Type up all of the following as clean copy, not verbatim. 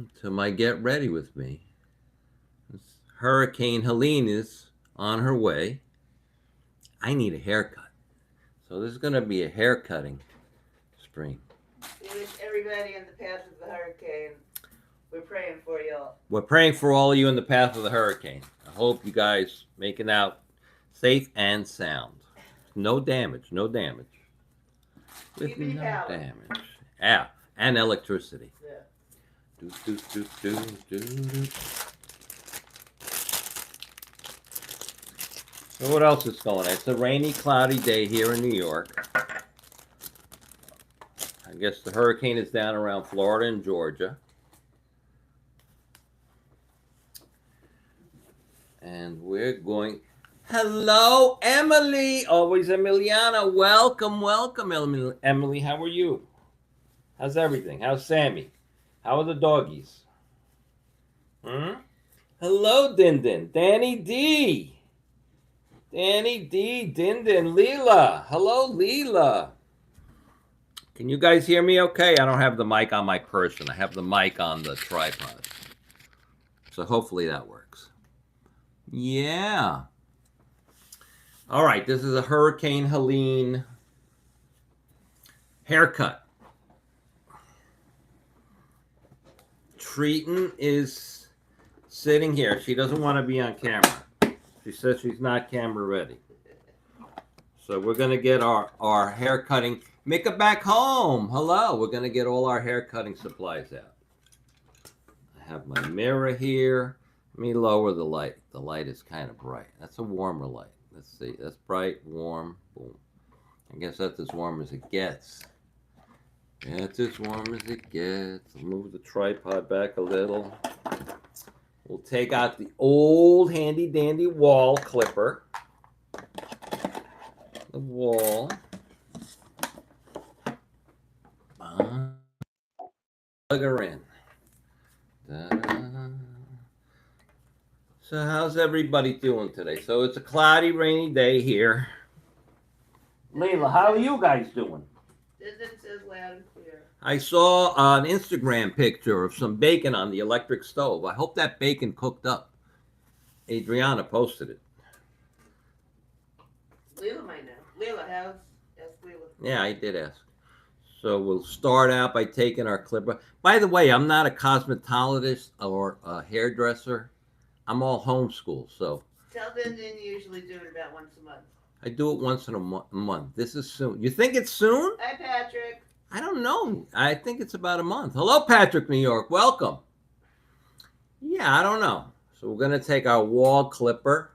welcome to my Get Ready with Me. Hurricane Helene is on her way. I need a haircut. So this is going to be a haircutting spree. We wish everybody in the path of the hurricane. We're praying for y'all. We're praying for all of you in the path of the hurricane. I hope you guys make it out safe and sound. No damage, no damage. With Keeping no your power. damage. Yeah, and electricity. Yeah. Do, do, do, do, do, do. So what else is going on? It's a rainy, cloudy day here in New York. I guess the hurricane is down around Florida and Georgia. And we're going... Hello, Emily! Always Emiliana. Welcome, welcome, Emily. How are you? How's everything? How's Sammy? How are the doggies? Hello, Din Din. Danny D. Danny D, Din Din, Leela. Hello, Leela. Can you guys hear me okay? I don't have the mic on my person. I have the mic on the tripod. So hopefully that works. Yeah. All right, this is a Hurricane Helene haircut. Treaton is sitting here. She doesn't want to be on camera. She says she's not camera ready. So we're going to get our hair cutting. Mika back home. Hello. We're going to get all our hair cutting supplies out. I have my mirror here. Let me lower the light. The light is kind of bright. That's a warmer light. Let's see. That's bright, warm. Boom. I guess that's as warm as it gets. That's as warm as it gets. I'll move the tripod back a little. We'll take out the old handy dandy wall clipper. The wall. Plug her in. Da-da. So how's everybody doing today? So it's a cloudy, rainy day here. Layla, how are you guys doing? Din says loud and clear. I saw an Instagram picture of some bacon on the electric stove. I hope that bacon cooked up. Adriana posted it. Leela might know. Leela, ask Leela. Yeah, I did ask. So we'll start out by taking our clipper. By the way, I'm not a cosmetologist or a hairdresser. I'm all homeschool, so. Tell Din you usually do it about once a month. I do it once in a month. This is soon. You think it's soon? Hi, Patrick. I don't know. I think it's about a month. Hello, Patrick, New York. Welcome. Yeah, I don't know. So we're going to take our wall clipper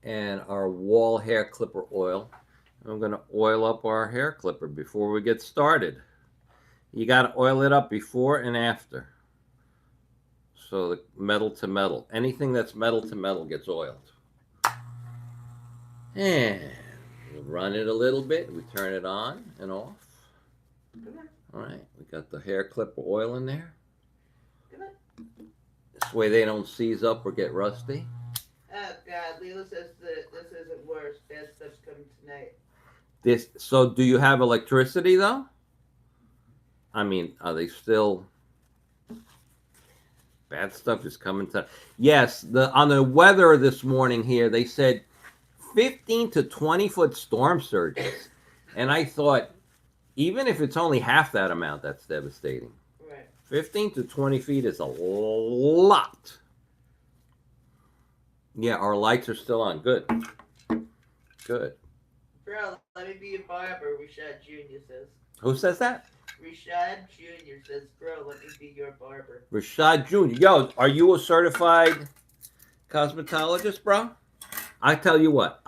and our wall hair clipper oil. And we're going to oil up our hair clipper before we get started. You got to oil it up before and after. So the metal to metal. Anything that's metal to metal gets oiled. And we'll run it a little bit. We turn it on and off. All right, we got the hair clipper oil in there. This way they don't seize up or get rusty. Oh God, Leela says that this isn't worse. Bad stuff's coming tonight. So do you have electricity though? I mean, are they still? Bad stuff is coming to. Yes, on the weather this morning here, they said 15 to 20-foot storm surges, and I thought, even if it's only half that amount, that's devastating. Right. 15 to 20 feet is a lot. Yeah, our lights are still on. Good. Good. Bro, let me be your barber, Rashad Jr. says. Who says that? Rashad Jr. says, bro, let me be your barber. Rashad Jr. Yo, are you a certified cosmetologist, bro? I tell you what,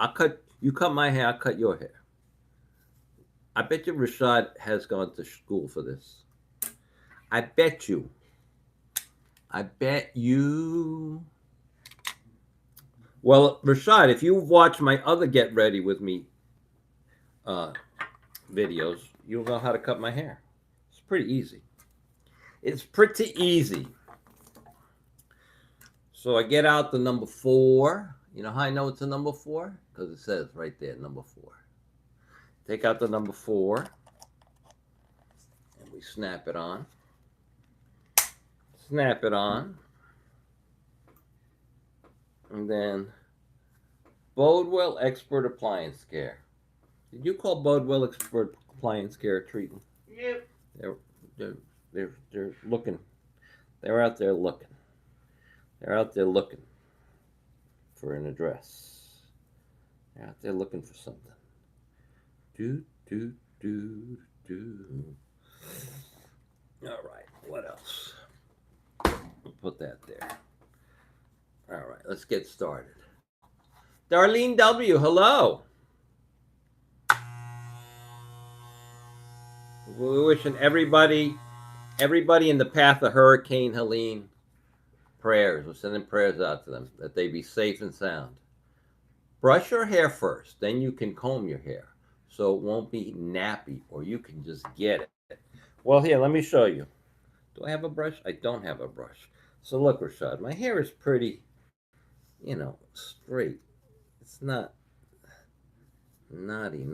you cut my hair, I'll cut your hair. I bet you Rashad has gone to school for this. I bet you. Well, Rashad, if you've watched my other Get Ready With Me videos, you'll know how to cut my hair. It's pretty easy. It's pretty easy. So I get out the number 4. You know how I know it's a number 4? Because it says right there, number 4. Take out the number 4. And we snap it on. snap it on. And then Bodwell Expert Appliance Care. Did you call Bodwell Expert Appliance Care treatment? Yep. They're looking. They're out there looking. They're out there looking for an address. They're out there looking for something. Do. All right. What else? We'll put that there. All right. Let's get started. Darlene W. Hello. We're wishing everybody in the path of Hurricane Helene prayers. We're sending prayers out to them that they be safe and sound. Brush your hair first, then you can comb your hair so it won't be nappy, or you can just get it. Well, here, let me show you. Do I have a brush? I don't have a brush. So look, Rashad, my hair is pretty, straight. It's not naughty.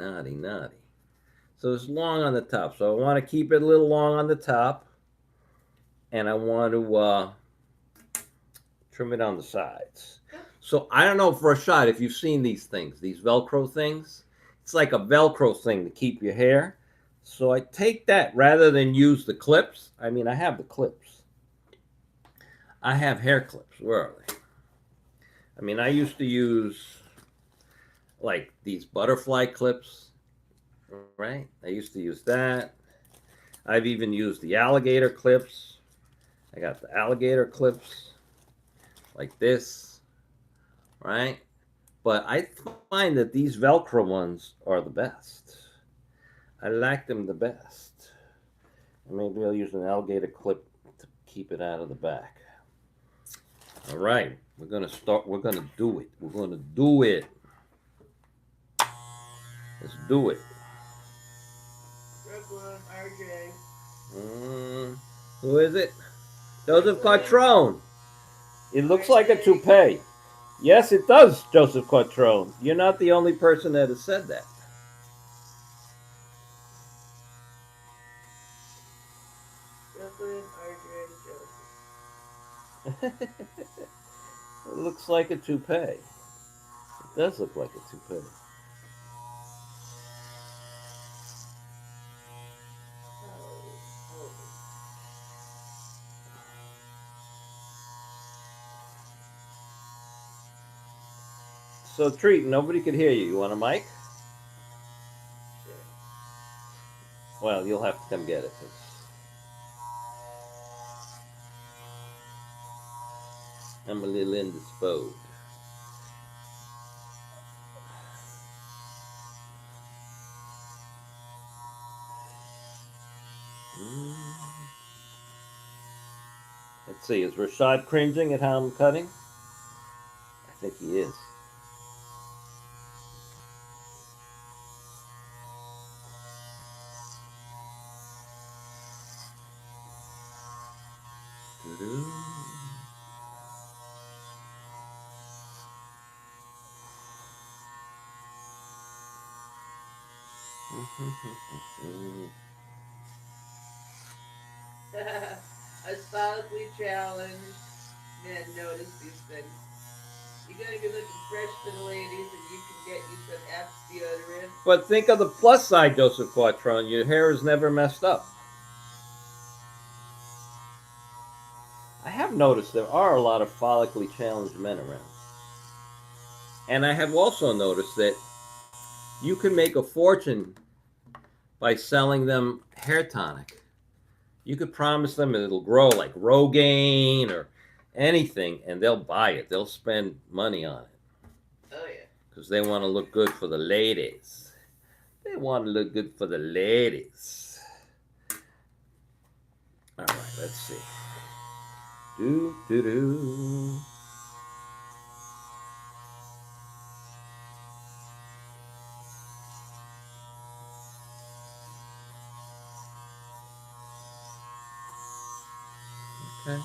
So it's long on the top. So I want to keep it a little long on the top, and I want to trim it on the sides. So I don't know, for a shot, if you've seen these things, these Velcro things. It's like a Velcro thing to keep your hair. So I take that rather than use the clips. I mean, I have the clips. I have hair clips. Where are they? I mean, I used to use like these butterfly clips, right? I used to use that. I've even used the alligator clips. I got the alligator clips like this, right? But I find that these Velcro ones are the best. I like them the best. Maybe I'll use an alligator clip to keep it out of the back. All right, we're gonna start. We're gonna do it. We're gonna do it. Let's do it. Brooklyn, RJ. Who is it? Joseph Quattrone. It looks like a toupee. Yes, it does, Joseph Quattrone. You're not the only person that has said that. Brooklyn, RJ, Joseph. It looks like a toupee. It does look like a toupee. So, Treat, nobody could hear you. You want a mic? Sure. Well, you'll have to come get it. I'm a little indisposed. Let's see, is Rashad cringing at how I'm cutting? I think he is. Aesthetically challenged men notice these things. You're gonna be looking fresh for the ladies, and you can get you some Axe deodorant. But think of the plus side, Joseph Quattrone. Your hair is never messed up. I have noticed there are a lot of follically challenged men around. And I have also noticed that you can make a fortune by selling them hair tonic. You could promise them it'll grow like Rogaine or anything, and they'll buy it. They'll spend money on it. Oh yeah. Because they want to look good for the ladies. They want to look good for the ladies. All right, let's see. Do. Okay.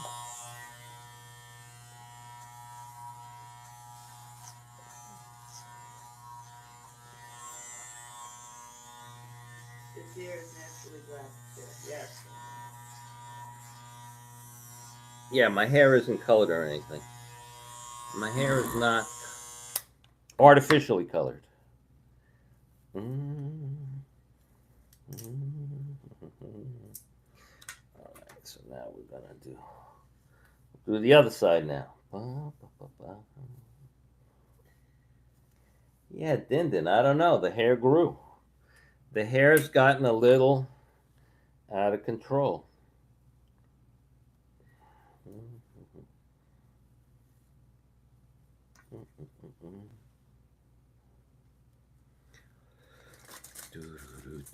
His hair is naturally black. Yes. Yeah, my hair isn't colored or anything. My hair is not artificially colored. Alright, so now we're gonna do the other side now. Yeah, Din, I don't know. The hair grew. The hair's gotten a little out of control.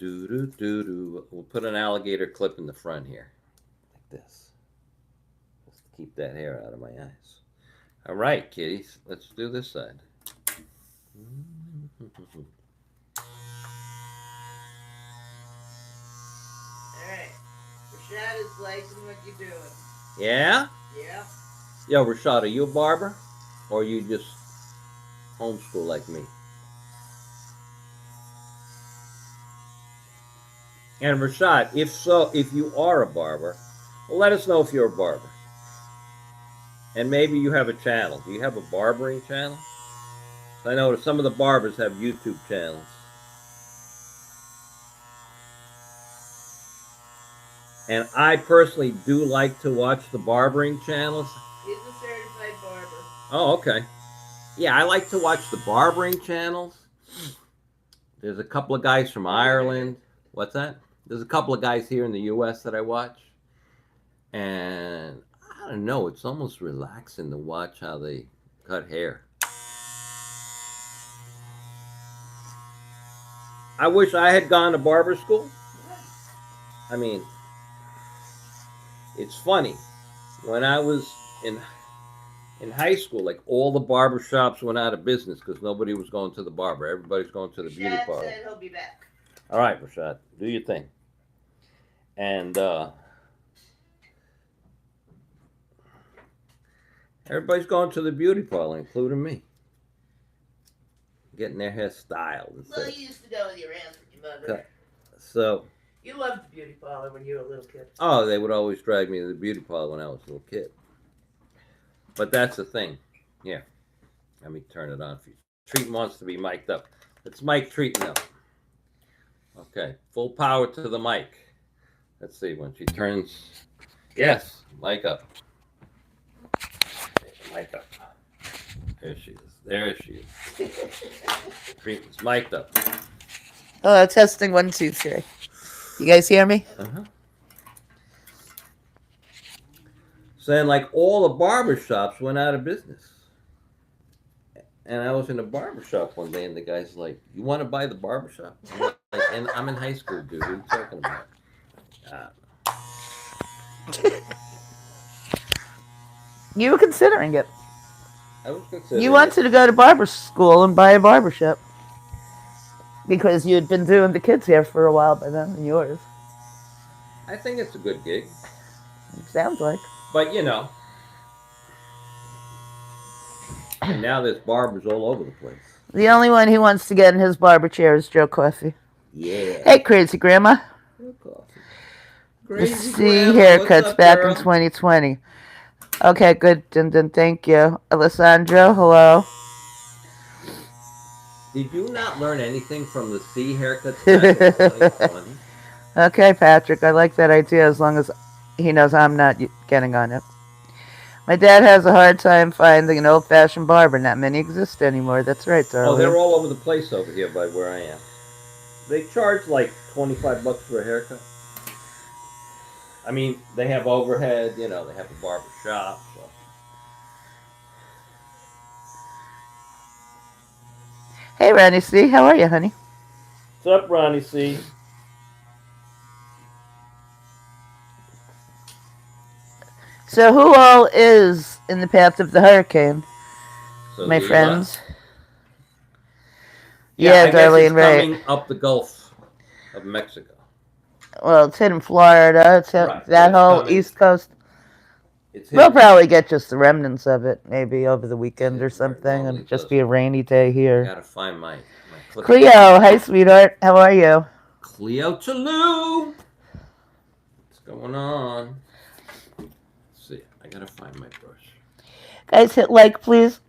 We'll put an alligator clip in the front here, like this, just to keep that hair out of my eyes. All right, kitties, let's do this side. Alright. Rashad is liking what you're doing. Yeah? Yeah. Yo, Rashad, are you a barber? Or you just homeschool like me? And Rashad, if so, if you are a barber, well, let us know if you're a barber. And maybe you have a channel. Do you have a barbering channel? I know some of the barbers have YouTube channels. And I personally do like to watch the barbering channels. He's a certified barber. Oh, okay. Yeah, I like to watch the barbering channels. There's a couple of guys from Ireland. What's that? There's a couple of guys here in the U.S. that I watch. And I don't know, it's almost relaxing to watch how they cut hair. I wish I had gone to barber school. I mean, it's funny. When I was in high school, like all the barber shops went out of business because nobody was going to the barber. Everybody's going to the beauty parlor. Rashad said he'll be back. All right, Rashad, do your thing. And everybody's going to the beauty parlor, including me. Getting their hair styled. Well, you used to go with your aunt and your mother. So. You loved the beauty parlor when you were a little kid. Oh, they would always drag me to the beauty parlor when I was a little kid. But that's the thing. Yeah. Let me turn it on for you. Treaton wants to be mic'd up. Let's mic Treaton up. Okay. Full power to the mic. Let's see when she turns. Yes. Mic up. Mic up. There she is. There she is. Treaton's mic'd up. Hello, testing 1, 2, 3. You guys hear me? Uh-huh. Saying like all the barber shops went out of business. And I was in a barber shop one day and the guy's like, "You want to buy the barber shop?" And I'm in high school, dude. What are you talking about? You were considering it. I was considering You wanted to go to barber school and buy a barber shop. Because you had been doing the kids' hair for a while by then, and yours. I think it's a good gig. It sounds like. But, you know. And now there's barbers all over the place. The only one who wants to get in his barber chair is Joe Coffey. Yeah. Hey, Crazy Grandma. Joe Coffey. The Crazy C Grandma, haircuts what's up, back girl? in 2020. Okay, good, Din. Thank you. Alessandro, hello. Did you not learn anything from the C haircuts back in 2020? Okay, Patrick, I like that idea as long as he knows I'm not getting on it. My dad has a hard time finding an old-fashioned barber. Not many exist anymore. That's right, darling. Oh, they're all over the place over here by where I am. They charge like $25 for a haircut. I mean, they have overhead, you know, they have a barber shop. So. Hey, Ronnie C. How are you, honey? What's up, Ronnie C? So who all is in the path of the hurricane, So my friends? Yeah, I Darlene, guess it's right. coming up the Gulf of Mexico. Well, it's hitting Florida. It's hit Right, that it's whole coming. East Coast. It's We'll hitting. probably get just the remnants of it, maybe over the weekend Yeah, or where it something, normally and just does. be a rainy day I here. gotta find my clip. Cleo, hi, sweetheart. How are you? Cleo Toulouse. What's going on? Let's see. I I gotta find my brush. Guys, hit like, please.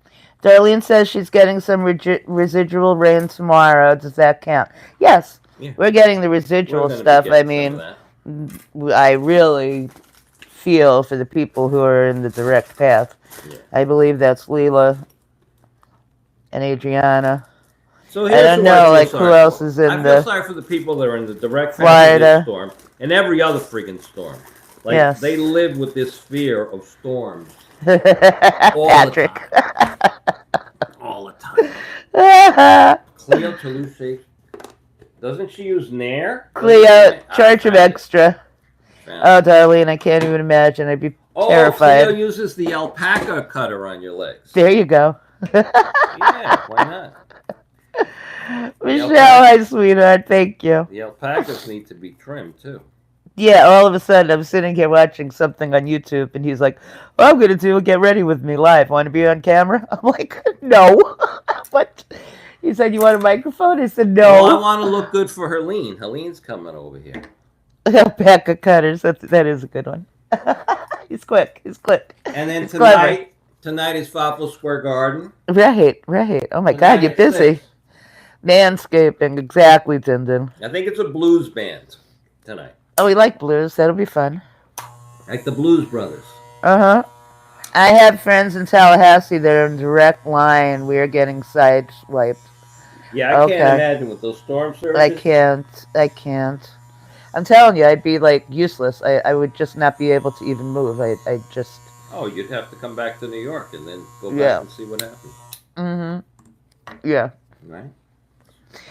Darlene says she's getting some residual rain tomorrow. Does that count? Yes. Yeah. We're getting the We're residual gonna be stuff. I getting some mean, of that. I really feel for the people who are in the direct path. Yeah. I believe that's Leela and Adriana. So I here's don't who know, feel like, sorry who else for. is in I feel the sorry for the people that are in the direct path of Florida. this storm and every other freaking storm. Like, Yes. they live with this fear of storms Patrick. all the time. Cleo Toulouse, doesn't she use Nair? Cleo, charge him extra. Oh, Darlene, I can't even imagine. I'd be terrified. Cleo uses the alpaca cutter on your legs. There you go. Yeah, why not? Michelle, hi, sweetheart. Thank you. The alpacas need to be trimmed, too. Yeah, all of a sudden, I'm sitting here watching something on YouTube, and he's like, "What I'm going to do, get ready with me live. Want to be on camera?" I'm like, "No." But he said, "You want a microphone?" I said, "No." Well, I want to look good for Helene. Helene's coming over here. Alpaca cutters. That is a good one. He's quick. He's quick. And then He's clever. tonight is Fapple Square Garden. Right. Oh, my God, you're busy. Manscaping. Exactly, Dindin. I think it's a blues band tonight. Oh, we like blues. That'll be fun. Like the Blues Brothers. Uh-huh. I have friends in Tallahassee that are in direct line. We are getting sideswiped. Yeah, I can't imagine with those storm surges. I can't. I'm telling you, I'd be, like, useless. I would just not be able to even move. I just... Oh, you'd have to come back to New York and then go back and see what happens. Mm-hmm. Yeah. Right?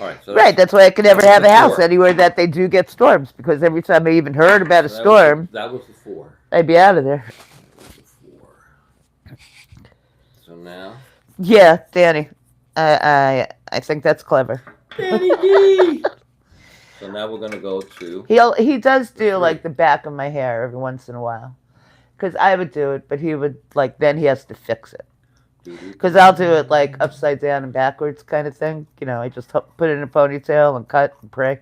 All right. So that's why I could never have a house anywhere that they do get storms, because every time I even heard about a storm... That was the 4. I'd be out of there. So now? Yeah, Danny. I think that's clever. Danny D! So now we're going to go to... He does do, like, the back of my hair every once in a while. Because I would do it, but he would, like, then he has to fix it. Because I'll do it, like, upside down and backwards kind of thing. You know, I just put it in a ponytail and cut and pray.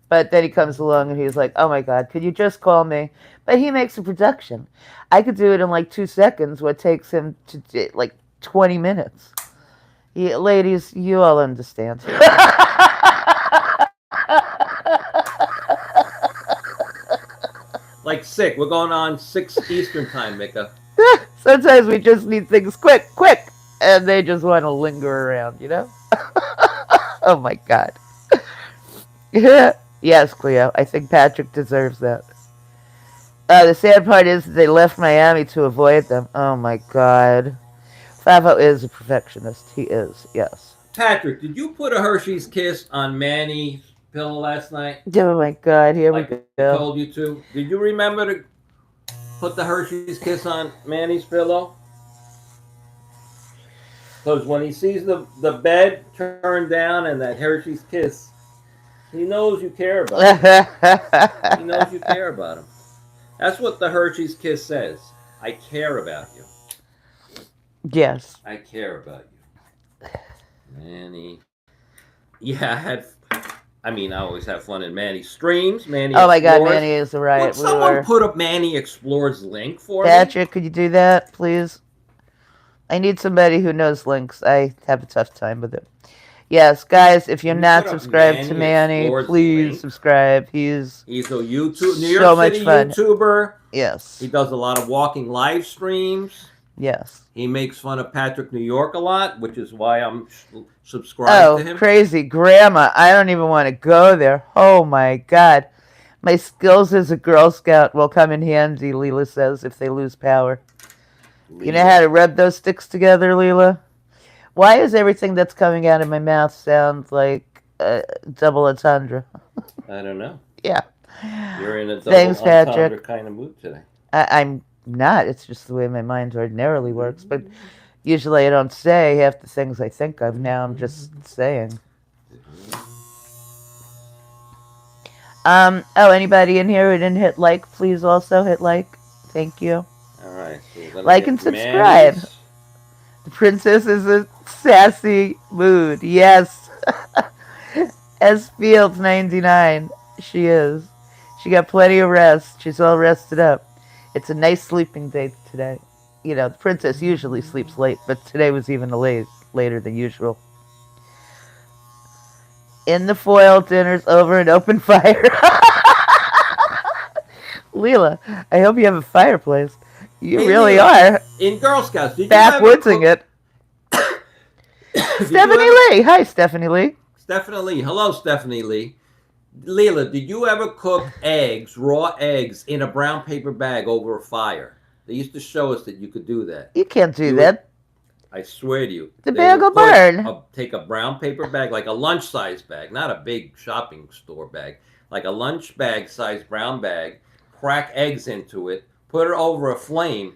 But then he comes along and he's like, "Oh, my God, could you just call me?" But he makes a production. I could do it in, like, 2 seconds, what takes him to, like, 20 minutes. Ladies, you all understand. Like 6. We're going on 6 Eastern time, Mika. Sometimes we just need things quick. And they just want to linger around, you know? Oh, my God. Yes, Cleo. I think Patrick deserves that. The sad part is that they left Miami to avoid them. Oh, my God. Favo is a perfectionist. He is, yes. Patrick, did you put a Hershey's Kiss on Manny's pillow last night? Oh, my God. Here we go. I told you to. Did you remember to put the Hershey's Kiss on Manny's pillow? Because when he sees the bed turned down and that Hershey's Kiss, he knows you care about him. He knows you care about him. That's what the Hershey's Kiss says. I care about you. Yes. I care about you. Manny. Yeah, I always have fun in Manny's streams. Manny Oh, my God, Explores. Manny is right. Would someone put up Manny Explores link for me? Patrick, could you do that, please? I need somebody who knows links. I have a tough time with it. Yes, guys, if you're not subscribed to Manny, please subscribe. He's a YouTube, New York City YouTuber. Yes. He does a lot of walking live streams. Yes. He makes fun of Patrick New York a lot, which is why I'm subscribed to him. Oh, crazy grandma. I don't even want to go there. Oh, my God. My skills as a Girl Scout will come in handy, Leela says, if they lose power. You know how to rub those sticks together, Leela? Why is everything that's coming out of my mouth sound like double entendre? I don't know. Yeah. You're in a double entendre kind of mood today. I'm not. It's just the way my mind ordinarily works. But usually I don't say half the things I think of. Now I'm just saying. Anybody in here who didn't hit like, please also hit like. Thank you. All right. So like and subscribe. The princess is a sassy mood. Yes. S Fields 99. She is. She got plenty of rest. She's all rested up. It's a nice sleeping day today. You know, the princess usually sleeps late, but today was even later than usual. In the foil, dinner's over, and open fire. Leela, I hope you have a fireplace. You Hey, really Leela, are in Girl Scouts, did you ever backwoodsing cook? it. Did you Stephanie ever? Lee. Hi, Stephanie Lee. Stephanie Lee. Hello, Stephanie Lee. Leela, did you ever cook eggs, raw eggs, in a brown paper bag over a fire? They used to show us that you could do that. You can't do You would, that. I swear to you, The they bag would will burn. take a brown paper bag, like a lunch size bag, not a big shopping store bag, like a lunch bag size brown bag, crack eggs into it, put it over a flame,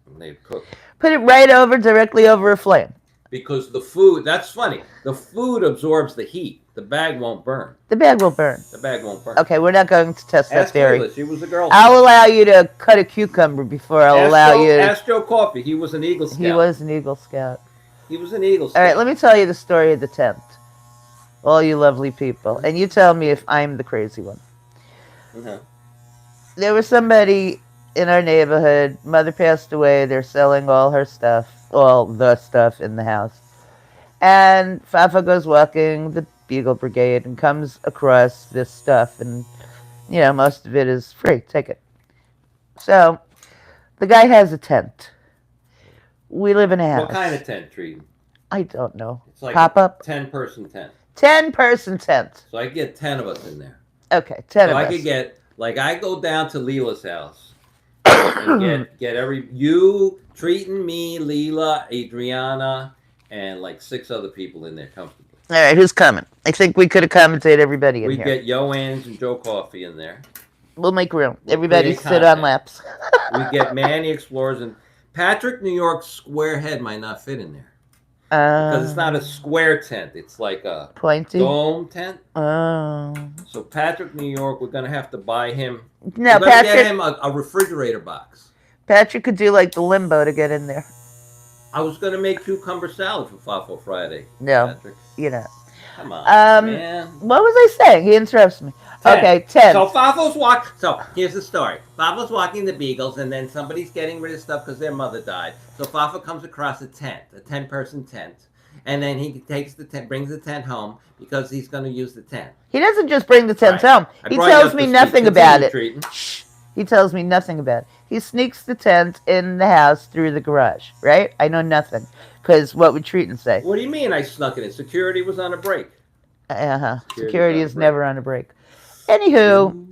and they'd cook it. Put it right over, directly over a flame. Because the food, that's funny, the food absorbs the heat. The bag won't burn. The bag will burn. The bag won't burn. Okay, we're not going to test that Ask theory. Leela, she was a girl. I'll allow you to cut a cucumber before I'll allow you. Ask Joe Coffey. He was an Eagle Scout. He was an Eagle Scout. He was an Eagle Scout. All right, let me tell you the story of the tent. All you lovely people. And you tell me if I'm the crazy one. Uh-huh. There was somebody in our neighborhood. Mother passed away. They're selling all her stuff, all the stuff in the house. And Fafa goes walking the Beagle Brigade and comes across this stuff. And, you know, most of it is free. Take it. So, the guy has a tent. We live in a house. What kind of tent, Treat? I don't know. It's like Pop-up? a 10-person tent. 10-person tent. So I could get 10 of us in there. Okay, 10 So of I us. could get, like, I go down to Leela's house and get you, Treatin', me, Leela, Adriana, and like 6 other people in there comfortably. All right, who's coming? I think we could accommodate everybody in We here. get Joanne's and Joe Coffey in there. We'll make room. We'll Everybody create sit on content. laps. We get Manny Explorers, and Patrick New York's square head might not fit in there. Because it's not a square tent. It's like a pointy dome tent. Oh. So Patrick New York, we're going to have to buy him. No, we're going to Patrick. get him a refrigerator box. Patrick could do like the limbo to get in there. I was going to make cucumber salad for Fafo Friday. No, Patrick. you know. Come on, man. What was I saying? He interrupts me. 10. Okay, 10. So Fafo's walk. So here's the story. Fafo's walking the Beagles, and then somebody's getting rid of stuff because their mother died. So Fafo comes across a tent, a 10-person tent, and then he takes the tent, brings the tent home because he's going to use the tent. He doesn't just bring the tent Right. home. He tells me nothing about it. Shh. He tells me nothing about it. He sneaks the tent in the house through the garage, right? I know nothing. Because what would Treaton say? What do you mean I snuck it in? Security was on a break. Security is never on a break. Anywho,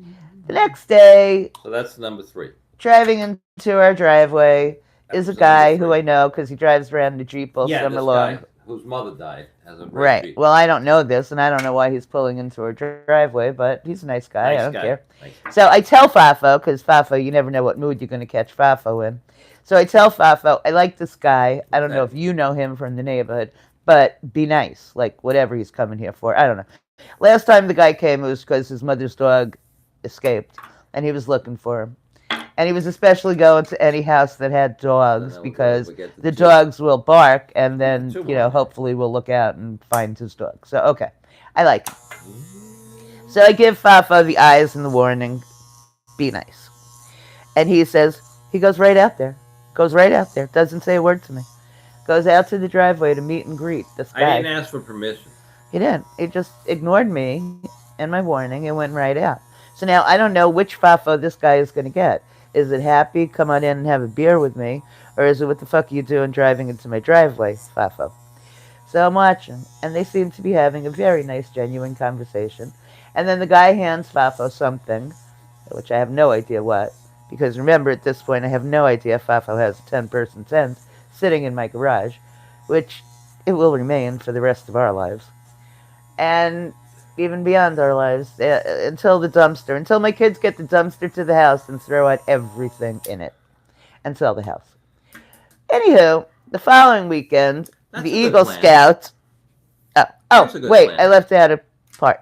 the next day, So that's number 3. driving into our driveway is a Episode guy number who 3. I know because he drives around the Jeep all Yeah, summer this long. guy whose mother died has a great Right. Jeep. Well, I don't know this, and I don't know why he's pulling into our driveway, but he's a nice guy. Nice I don't guy. care. Nice. So I tell Fafo, because Fafo, you never know what mood you're going to catch Fafo in. So I tell Fafo, I like this guy. I don't know if you know him from the neighborhood, but be nice. Like, whatever he's coming here for. I don't know. Last time the guy came, it was because his mother's dog escaped, and he was looking for him. And he was especially going to any house that had dogs because the dogs will bark, and then, you know, hopefully we'll look out and find his dog. So, okay. I like him. So I give Fafo the eyes and the warning, be nice. And he says, he goes right out there. Goes right out there. Doesn't say a word to me. Goes out to the driveway to meet and greet this guy. I didn't ask for permission. He didn't. He just ignored me and my warning and went right out. So now I don't know which Fafo this guy is going to get. Is it happy, come on in and have a beer with me? Or is it what the fuck are you doing driving into my driveway, Fafo? So I'm watching, and they seem to be having a very nice, genuine conversation. And then the guy hands Fafo something, which I have no idea what. Because remember, at this point, I have no idea Fafo has a 10-person tent sitting in my garage, which it will remain for the rest of our lives. And even beyond our lives, until the dumpster, until my kids get the dumpster to the house and throw out everything in it and sell the house. Anywho, the following weekend, That's the a good Eagle plan. Scouts. That's a good Wait, plan. I left out a part.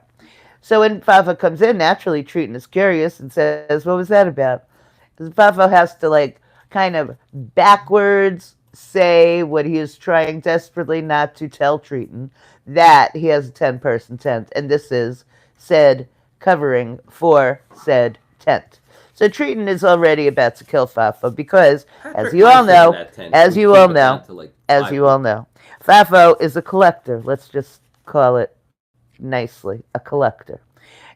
So when Fafo comes in, naturally Treaton is curious and says, what was that about? Because Fafo has to, like, kind of backwards say what he is trying desperately not to tell Treaton, that he has a 10-person tent, and this is said covering for said tent. So Triton is already about to kill Fafo because, as Patrick you all Tyson know, at 10. as We you keep all it down know, to like as 5 you all people. know, Fafo is a collector. Let's just call it nicely, a collector.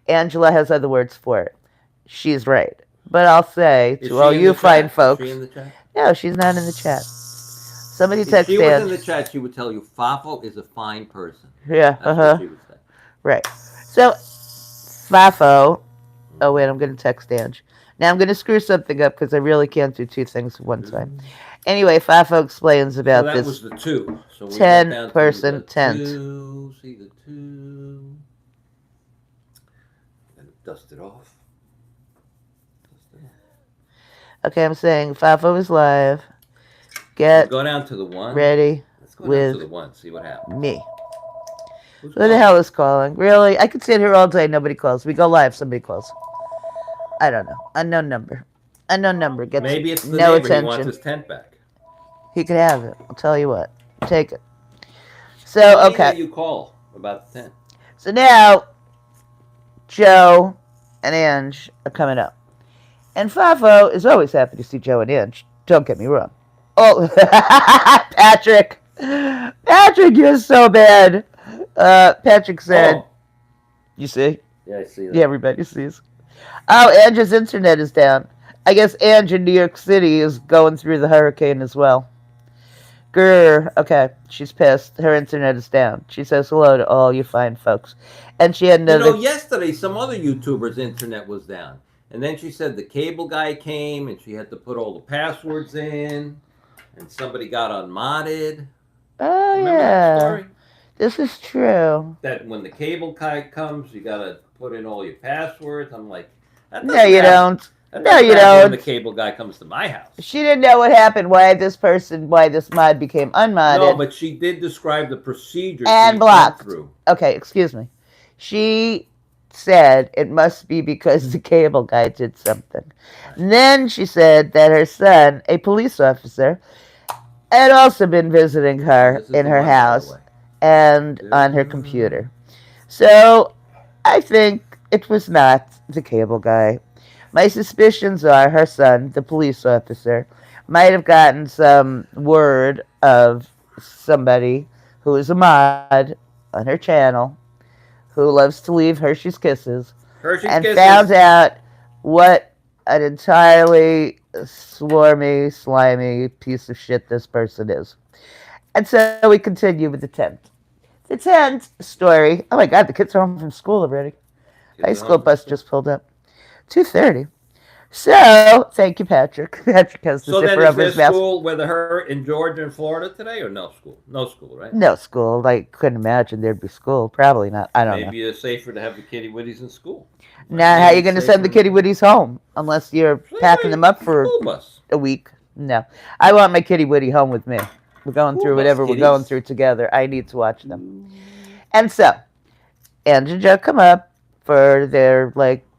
Angela has other words for it. She's right. But I'll say Is to she all in you the fine chat? Is folks, she in the chat? no, she's not in the chat. Somebody If text she was in Ange. the chat, she would tell you Fafo is a fine person. Yeah, That's what she would say. right. So, Fafo. Oh, wait, I'm going to text Ange. Now I'm going to screw something up because I really can't do two things at one time. Anyway, Fafo explains So about that this was the 2. So we got down to 10-person the tent. 2. See the 2. And dust it off. Okay, I'm saying Fafo is live. Get Go down to the 1. ready Let's go down to the 1. See what happens. me. Who's Who the calling? hell is calling? Really? I could sit here all day. Nobody calls. We go live. Somebody calls. I don't know. Unknown number. Unknown number. Gets Maybe it's the no neighbor. He wants attention. his tent back. He could have it. I'll tell you what. Take it. So, Funny okay. that you call about the tent. So now, Joe and Ange are coming up. And Fafo is always happy to see Joe and Ange. Don't get me wrong. Oh, Patrick. Patrick, you're so bad. Patrick said, Oh. You see? Yeah, I see that. Yeah, everybody sees. Oh, Ange's internet is down. I guess Ange in New York City is going through the hurricane as well. Grr. Okay, she's pissed. Her internet is down. She says hello to all you fine folks. And she had another... yesterday some other YouTuber's internet was down. And then she said the cable guy came and she had to put all the passwords in. And somebody got unmodded. Oh, Remember yeah. that story? This is true. That when the cable guy comes, you got to put in all your passwords. I'm like, that No, doesn't you happen. don't. That No, doesn't you happen when don't. the cable guy comes to my house. She didn't know what happened, why this mod became unmodded. No, but she did describe the procedure and she blocked. went through. Okay, excuse me. She said it must be because the cable guy did something. And then she said that her son, a police officer, had also been visiting her This is in the her one, by the house way. and on her computer. So I think it was not the cable guy. My suspicions are her son, the police officer, might have gotten some word of somebody who is a mod on her channel who loves to leave Hershey's Kisses Hershey's and Kisses. found out what an entirely swarmy, slimy piece of shit this person is. And so we continue with the tent. The tent story. Oh my God, the kids are home from school already. High school bus just pulled up. 2:30. So, thank you, Patrick. Patrick has the So then zipper is over there his mouth. school with her in Georgia and Florida today or no school? No school, right? No school. I couldn't imagine there'd be school. Probably not. I don't know. Maybe it's safer to have the kitty witties in school. Now, how are you going to send the kitty witties home? Unless you're packing them up for School bus. a week. No. I want my kitty witty home with me. We're going through whatever we're going through together. I need to watch them. And so, Ange and Joe come up for their,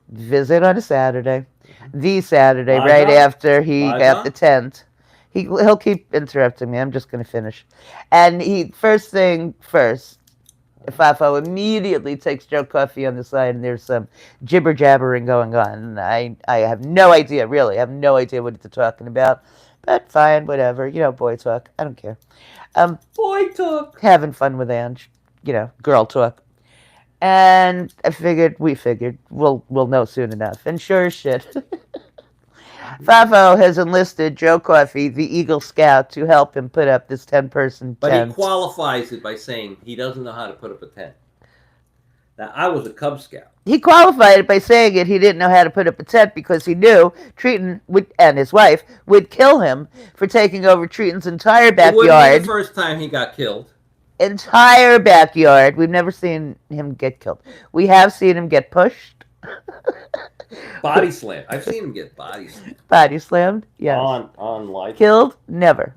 visit on a Saturday. The Saturday, right after he got the tent. He'll keep interrupting me. I'm just going to finish. And first thing first, Fafo immediately takes Joe Coffey on the side, and there's some jibber-jabbering going on. And I have no idea, really. I have no idea what they're talking about. But fine, whatever. Boy talk. I don't care. Boy talk. Having fun with Ange. Girl talk. And we figured, we'll know soon enough. And sure as shit, Fafo has enlisted Joe Coffey, the Eagle Scout, to help him put up this 10-person tent. But he qualifies it by saying he doesn't know how to put up a tent. Now, I was a Cub Scout. He qualified it by saying he didn't know how to put up a tent because he knew Triton and his wife would kill him for taking over Triton's entire backyard. It wouldn't be the first time he got killed. Entire backyard. We've never seen him get killed. We have seen him get pushed. Body slammed. I've seen him get body slammed. Body slammed? Yes. On live. Killed? Never.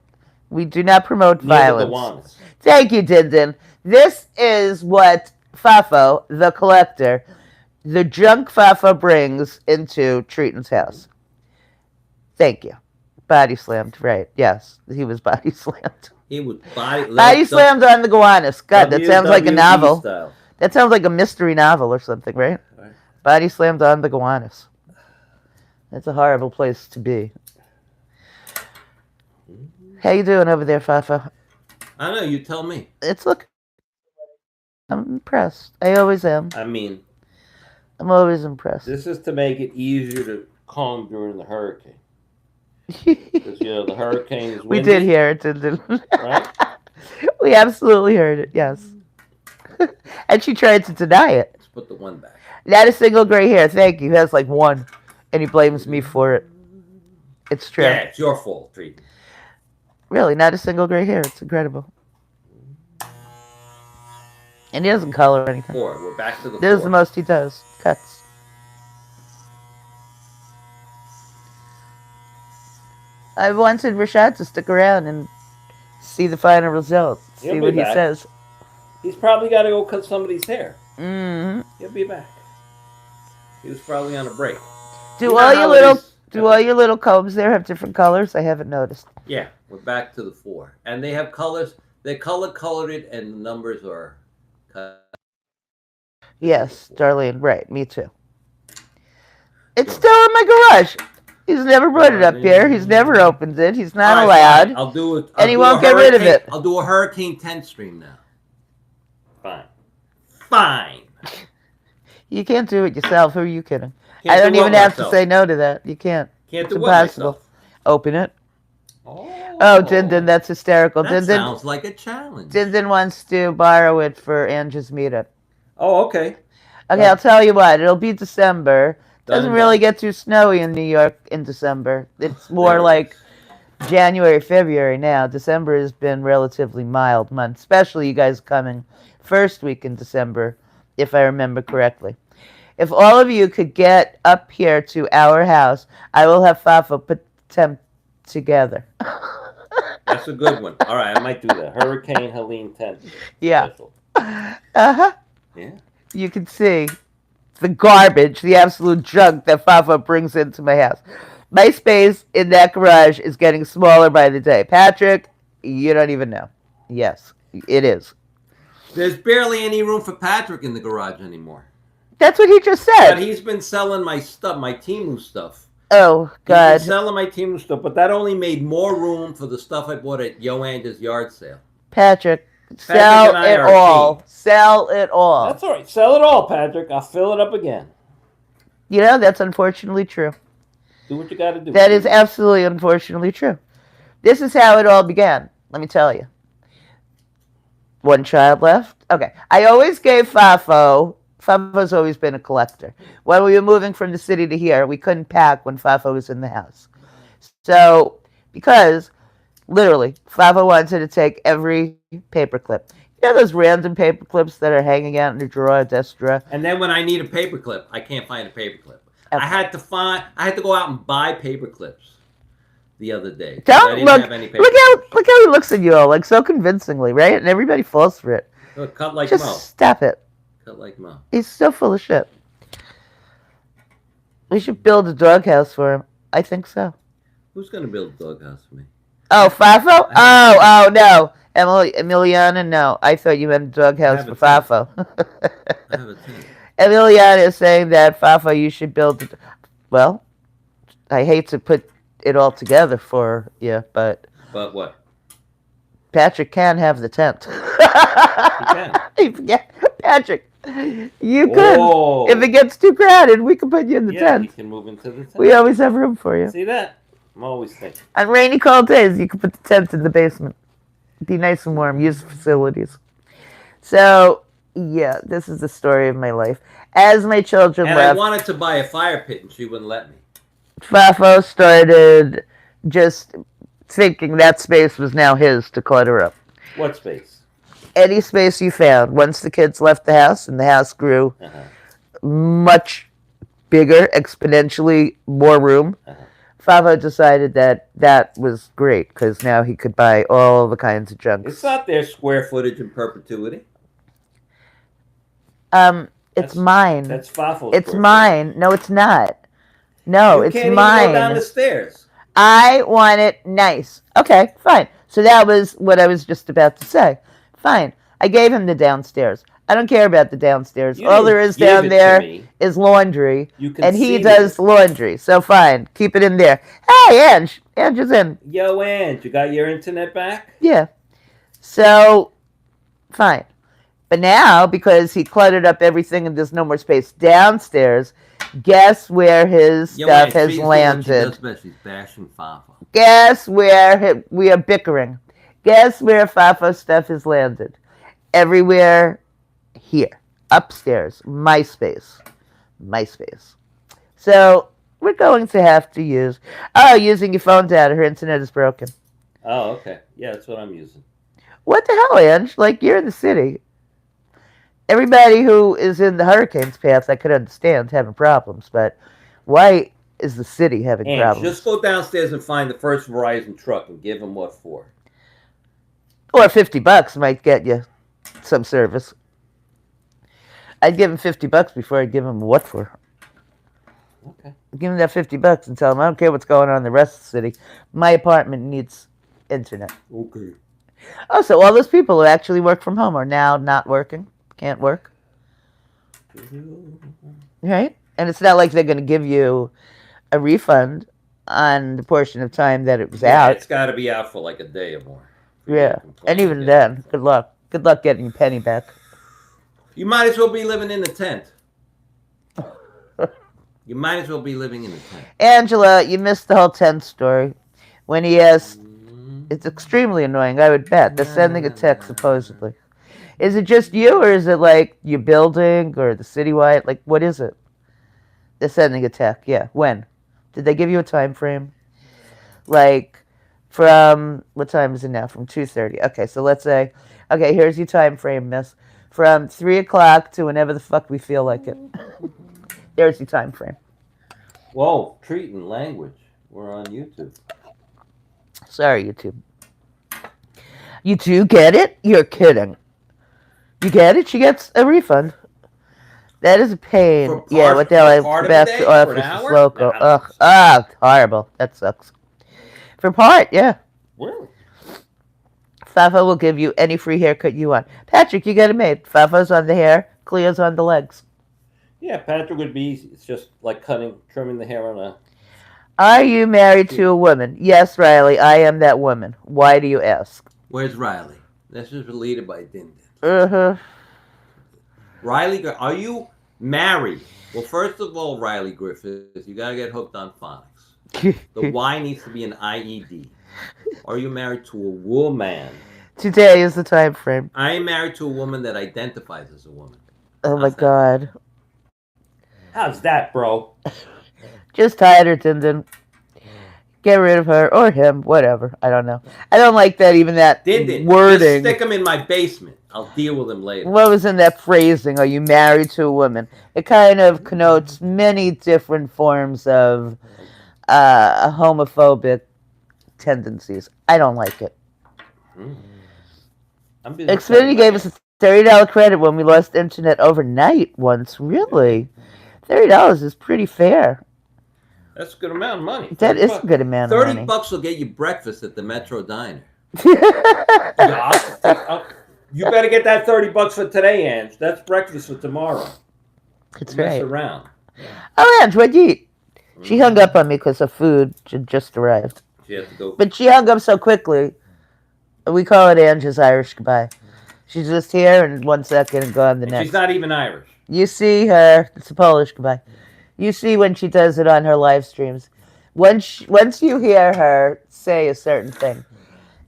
We do not promote violence. Gowanus. Thank you, Dindin. This is what Fafo, the collector, the junk Fafo brings into Triton's house. Thank you. Body slammed, right. Yes, he was body slammed. He was body slammed on the Gowanus. God, that sounds like a novel. Style. That sounds like a mystery novel or something, right? Body slammed on the Gowanus. It's a horrible place to be. How you doing over there, Fafa? I know. You tell me. It's look. I'm impressed. I always am. I mean, I'm always impressed. this is to make it easier to calm during the hurricane. Because the hurricane is We windy. did hear it, didn't we? Right? We absolutely heard it. Yes. And she tried to deny it. Let's put the one back. Not a single gray hair. Thank you. He has like one, and he blames me for it. It's true. Yeah, it's your fault, Treat. Really, not a single gray hair. It's incredible. And he doesn't color anything. 4. We're back to the This is 4. the most he does. Cuts. I wanted Rashad to stick around and see the final results. He'll See be what he back. says. He's probably got to go cut somebody's hair. Mm-hmm. He'll be back. He was probably on a break. Do all your little combs there have different colors? I haven't noticed. Yeah, we're back to the 4. And they have colors. They colored it, and the numbers are cut. Yes, Darlene. Right, me too. It's still in my garage. He's never brought it up here. He's never opened it. He's not allowed. I'll do it. And he won't get rid of it. I'll do a Hurricane 10 stream now. Fine. You can't do it yourself. Who are you kidding? Can't I don't do even what have myself? to say no to that. You can't. Can't It's do what impossible. myself? Open it. Oh, Din, that's hysterical. That Din sounds like a challenge. wants to borrow it for Angie's meetup. Oh, okay. Okay, I'll tell you what. It'll be December. Doesn't Done. really get too snowy in New York in December. It's more There it like January, February now. December has been relatively mild month, especially you guys coming first week in December, if I remember correctly. If all of you could get up here to our house, I will have Fafa put them together. That's a good one. All right, I might do that. Hurricane Helene 10. Yeah. Special. Uh-huh. Yeah. You can see the garbage, the absolute junk that Fafa brings into my house. My space in that garage is getting smaller by the day. Patrick, you don't even know. Yes, it is. There's barely any room for Patrick in the garage anymore. That's what he just said. But he's been selling my stuff, my Temu stuff. Oh, He's God. been selling my Temu stuff, but that only made more room for the stuff I bought at Yoanda's yard sale. Patrick, sell and I it are all. team. Sell it all. That's all right. Sell it all, Patrick. I'll fill it up again. You know, that's unfortunately true. Do what you got to do. That is absolutely unfortunately true. This is how it all began, let me tell you. One child left. Okay. I always gave Fafo's always been a collector. When we were moving from the city to here, we couldn't pack when Fafo was in the house. So, because, literally, Fafo wanted to take every paperclip. You know those random paper clips that are hanging out in the drawer, desk drawer? And then when I need a paperclip, I can't find a paperclip. Okay. I had to go out and buy paper clips the other day. Don't I didn't look. have any paper Look how he looks at you all, like so convincingly, right? And everybody falls for it. Look, cut like Just Mo. stop it. Cut like Mo. He's so full of shit. We should build a doghouse for him. I think so. Who's gonna build a doghouse for me? Oh, Fafo? Oh, no. Emiliana, no. I thought you meant a doghouse for Fafo. I have a tent. Emiliana is saying that Fafo, you should build. Well, I hate to put it all together for you, but But what? Patrick can have the tent. He can. Yeah, Patrick, you could. Oh. If it gets too crowded, we can put you in the Yeah, you tent. can move into the tent. We always have room for you. See that? I'm always thinking. On rainy, cold days, you can put the tent in the basement. Be nice and warm. Use the facilities. So, yeah, this is the story of my life. As my children And left, I wanted to buy a fire pit, and she wouldn't let me. Fafo started just thinking that space was now his to clutter up. What space? Any space you found. Once the kids left the house and the house grew much bigger, exponentially more room, Fafo decided that that was great because now he could buy all the kinds of junk. It's not their square footage in perpetuity. It's mine. That's Fafo's. It's mine. No, it's not. No, it's can't mine. even go down the stairs. I want it nice. Okay, fine. So that was what I was just about to say. Fine. I gave him the downstairs. I don't care about the downstairs. You All there didn't is give down it to there me. is laundry, You can and he see does it. laundry. So fine, keep it in there. Hey, Ange. Ange is in. Yo, Ange, you got your internet back? Yeah. So fine. But now, because he cluttered up everything and there's no more space downstairs, guess where his Yo, stuff Ange, has she's doing what she landed? does best. She's bashing Fafa. Guess where we are bickering. Guess where Fafa's stuff has landed? Everywhere here. Upstairs. My space. My space. So we're going to have to use... Oh, using your phone data. Her internet is broken. Oh, okay. Yeah, that's what I'm using. What the hell, Ange? Like, you're in the city. Everybody who is in the hurricane's path, I could understand having problems, but why is the city having Ange, problems? just go downstairs and find the first Verizon truck and give them what for. Or $50 might get you some service. I'd give him $50 before I'd give him what for. Okay. Give him that $50 and tell him I don't care what's going on in the rest of the city. My apartment needs internet. Okay. Oh, so all those people who actually work from home are now not working. Can't work. Right? And it's not like they're going to give you a refund on the portion of time that it was out. It's got to be out for like a day or more. Yeah. And even then, good luck. Good luck getting your penny back. You might as well be living in the tent. You might as well be living in the tent. Angela, you missed the whole tent story. When he asked, it's extremely annoying, I would bet. They're sending a text, supposedly. Is it just you, or is it like your building, or the citywide? Like, what is it? They're sending a text, yeah. When? Did they give you a time frame? Like, from, what time is it now? From 2:30. Okay, so let's say, okay, here's your time frame, miss. From 3 o'clock to whenever the fuck we feel like it. There's your time frame. Whoa, treating language. We're on YouTube. Sorry, YouTube. You two get it? You're kidding. You get it? She gets a refund. That is a pain. Yeah, what the hell? I have to back to office is local. Ugh. Horrible. That sucks. For part, yeah. Really? Fafa will give you any free haircut you want. Patrick, you get it made. Fafa's on the hair, Cleo's on the legs. Yeah, Patrick would be easy. It's just like trimming the hair on a... Are you married to a woman? Yes, Riley, I am that woman. Why do you ask? Where's Riley? This is related by Din Din. Uh-huh. Riley, are you married? Well, first of all, Riley Griffith, you got to get hooked on phonics. The Y needs to be an IED. Are you married to a woman? Today is the time frame. I am married to a woman that identifies as a woman. Oh my God. How's that, bro? Just tired her, Din. Get rid of her or him, whatever. I don't know. I don't like that, even that Din, wording. Just stick him in my basement. I'll deal with him later. What was in that phrasing? Are you married to a woman? It kind of connotes many different forms of homophobic tendencies. I don't like it. Xfinity gave us a $30 credit when we lost internet overnight once. Really? $30 is pretty fair. That's a good amount of money. That is a good amount of money. $30 will get you breakfast at the Metro Diner. You better get that $30 for today, Ange. That's breakfast for tomorrow. That's Mess right. around. Oh, Ange, what'd you eat? She hung up on me because her food just arrived. She had to go. But she hung up so quickly. We call it Ange's Irish goodbye. She's just here in 1 second and gone the next. She's not even Irish. You see her. It's a Polish goodbye. You see when she does it on her live streams. Once you hear her say a certain thing,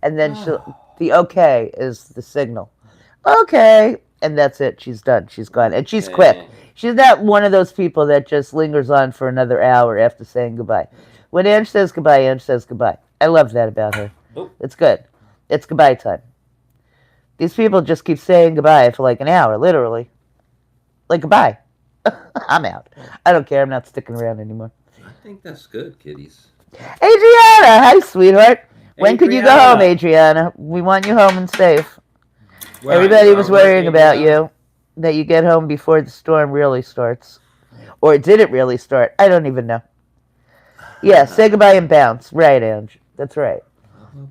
and then the okay is the signal. Okay. And that's it. She's done. She's gone. And she's quick. She's not one of those people that just lingers on for another hour after saying goodbye. When Ange says goodbye, Ange says goodbye. I love that about her. Oh. It's good. It's goodbye time. These people just keep saying goodbye for like an hour, literally. Like, goodbye. I'm out. I don't care. I'm not sticking around anymore. I think that's good, kiddies. Adriana! Hi, sweetheart. When could you go home, Adriana? We want you home and safe. Well, everybody was worrying about you, that you get home before the storm really starts. Or did it really start? I don't even know. Yeah, say goodbye and bounce. Right, Ange. That's right.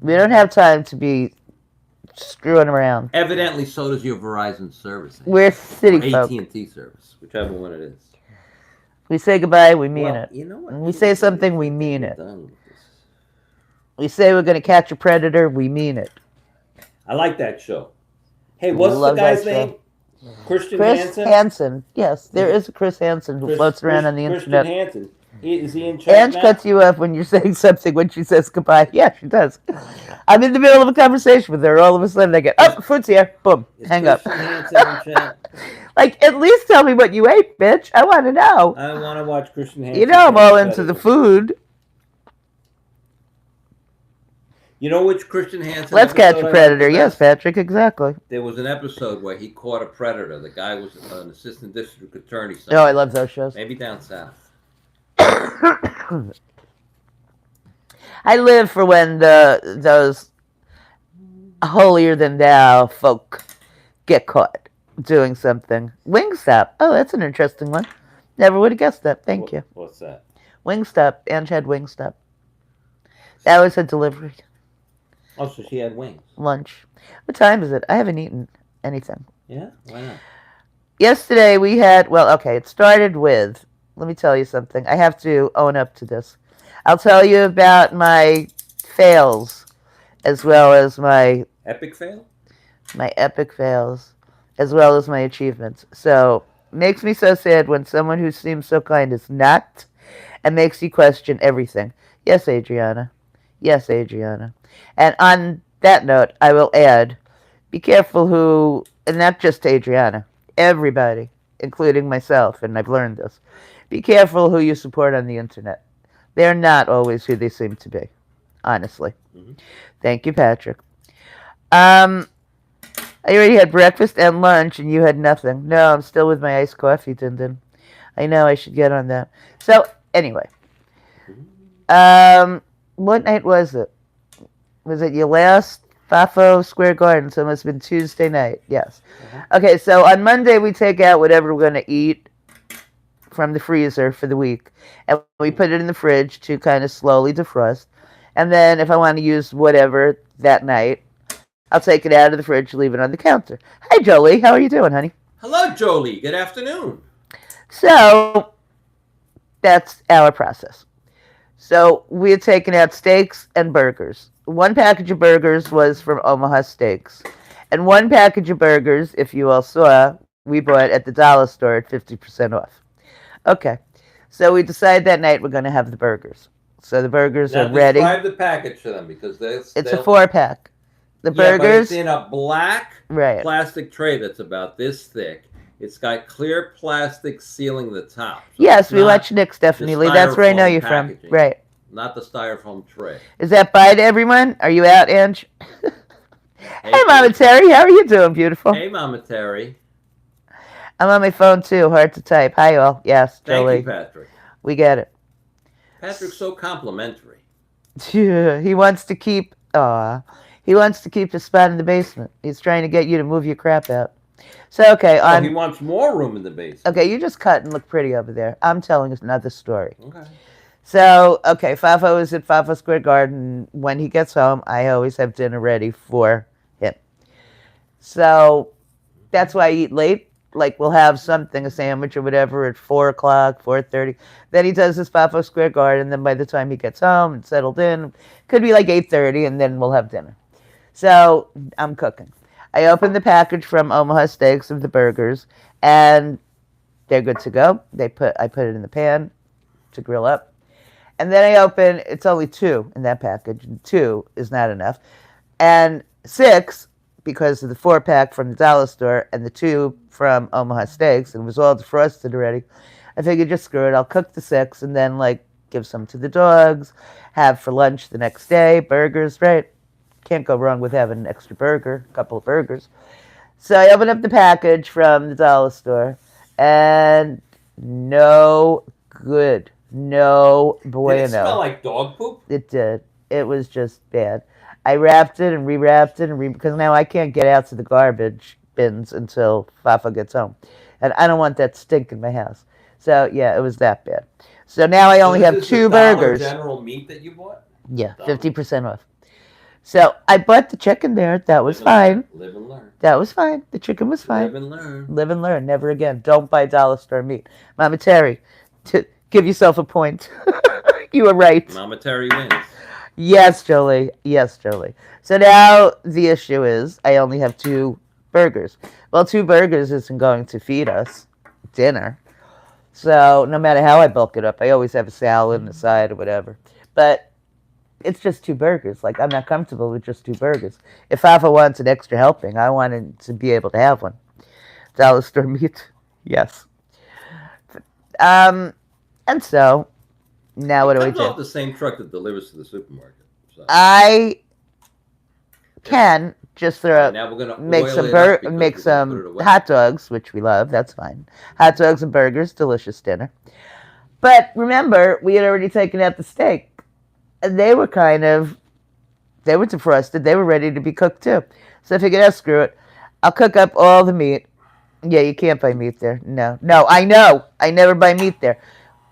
We don't have time to be screwing around. Evidently, so does your Verizon service. We're city or folk. AT&T service, whichever one it is. We say goodbye, we mean Well, it. you know what? When we say something, we mean We're it. done with this. We say we're going to catch a predator, we mean it. I like that show. Hey, what's the Love guy's that show. name? Christian Chris Hansen? Hansen. Yes, there is a Chris Hansen who floats around on the internet. Christian Hansen. Is he in charge Ange now? cuts you off when you're saying something when she says goodbye. Yeah, she does. I'm in the middle of a conversation with her. All of a sudden, I get, oh, food's here. Boom. Is Hang up. Christian Hansen in chat? Like, at least tell me what you ate, bitch. I want to know. I want to watch Christian Hansen. You know I'm all catch into the predators. food. You know which Christian Hansen? Let's catch episode a I predator. liked the Yes, best? Patrick, exactly. There was an episode where he caught a predator. The guy was an assistant district attorney. Oh, somewhere. I love those shows. Maybe down south. I live for when those holier than thou folk get caught doing something. Wingstop. Oh, that's an interesting one. Never would have guessed that. Thank you. What's that? Wingstop. Ange had Wingstop. That was a delivery. Oh, so she had wings. Lunch. What time is it? I haven't eaten anything. Yeah? Why not? Yesterday we had, well, okay, it started with, let me tell you something. I have to own up to this. I'll tell you about my fails as well as my Epic fail? epic fails as well as my achievements. So, makes me so sad when someone who seems so kind is not and makes you question everything. Yes, Adriana. Yes, Adriana. And on that note, I will add, be careful who, and not just Adriana, everybody, including myself, and I've learned this, be careful who you support on the internet. They're not always who they seem to be, honestly. Mhm. Thank you, Patrick. I already had breakfast and lunch, and you had nothing. No, I'm still with my iced coffee, Dindin. I know I should get on that. So, anyway. What night was it? Was it your last Fafo Square Garden? So it must have been Tuesday night. Yes. Okay, so on Monday we take out whatever we're going to eat from the freezer for the week. And we put it in the fridge to kind of slowly defrost. And then if I want to use whatever that night, I'll take it out of the fridge, leave it on the counter. Hi, Jolie. How are you doing, honey? Hello, Jolie. Good afternoon. So that's our process. So we had taken out steaks and burgers. One package of burgers was from Omaha Steaks. And one package of burgers, if you all saw, we bought at the dollar store at 50% off. Okay. So we decided that night we're going to have the burgers. So the burgers Now are ready. describe the package to them because It's a 4-pack. The Yeah, but burgers, it's in a black right. plastic tray that's about this thick. It's got clear plastic sealing the top. So Yes, it's we not watch Nick's definitely. That's where I know styrofoam you're from. packaging. Right. Not the styrofoam tray. Is that bye to everyone? Are you out, Ange? Hey, Mama Terry. Terry. How are you doing, beautiful? Hey, Mama Terry. I'm on my phone, too. Hard to type. Hi, all. Yes, Thank Jolie. you, Patrick. We get it. Patrick's so complimentary. He wants to keep... He wants to keep his spot in the basement. He's trying to get you to move your crap out. So, okay, Oh, he wants more room in the basement. Okay, you just cut and look pretty over there. I'm telling another story. Okay. So, okay, Fafo is at Fafo Square Garden. When he gets home, I always have dinner ready for him. So, that's why I eat late. Like, we'll have something, a sandwich or whatever, at 4 o'clock, 4:30. Then he does his Fafo Square Garden. Then by the time he gets home and settled in, could be like 8:30, and then we'll have dinner. So, I'm cooking. I open the package from Omaha Steaks of the burgers, and they're good to go. I put it in the pan to grill up. And then I open, it's only 2 in that package. 2 is not enough. And 6, because of the 4-pack from the dollar store and the 2 from Omaha Steaks, and it was all defrosted already, I figured just screw it. I'll cook the 6 and then, like, give some to the dogs, have for lunch the next day, burgers, right? Can't go wrong with having an extra burger, a couple of burgers. So I opened up the package from the dollar store, and no good. No bueno. Did it smell like dog poop? It did. It was just bad. I wrapped it and rewrapped it because now I can't get out to the garbage bins until Fafa gets home. And I don't want that stink in my house. So, yeah, it was that bad. So now I only have this is 2 the Dollar burgers. General meat that you bought? Yeah, 50% off. So I bought the chicken there. That was fine. Live and learn. That was fine. The chicken was fine. Live and learn. Live and learn. Never again. Don't buy dollar store meat. Mama Terry, give yourself a point. You were right. Mama Terry wins. Yes, Jolie. Yes, Jolie. So now the issue is I only have 2 burgers. Well, 2 burgers isn't going to feed us dinner. So no matter how I bulk it up, I always have a salad and a side or whatever. But it's just 2 burgers. Like, I'm not comfortable with just 2 burgers. If Fafa wants an extra helping, I wanted to be able to have one. Dollar store meat. Yes. And so now what do I Comes do? off the same truck that delivers to the supermarket. So. I can just throw Now we're gonna make oil some it up because make we're gonna put it some away. hot dogs, which we love. That's fine. Hot dogs and burgers, delicious dinner. But remember, we had already taken out the steak, and they were defrosted. They were ready to be cooked too. So I figured, oh, screw it. I'll cook up all the meat. Yeah, you can't buy meat there. No, I know. I never buy meat there.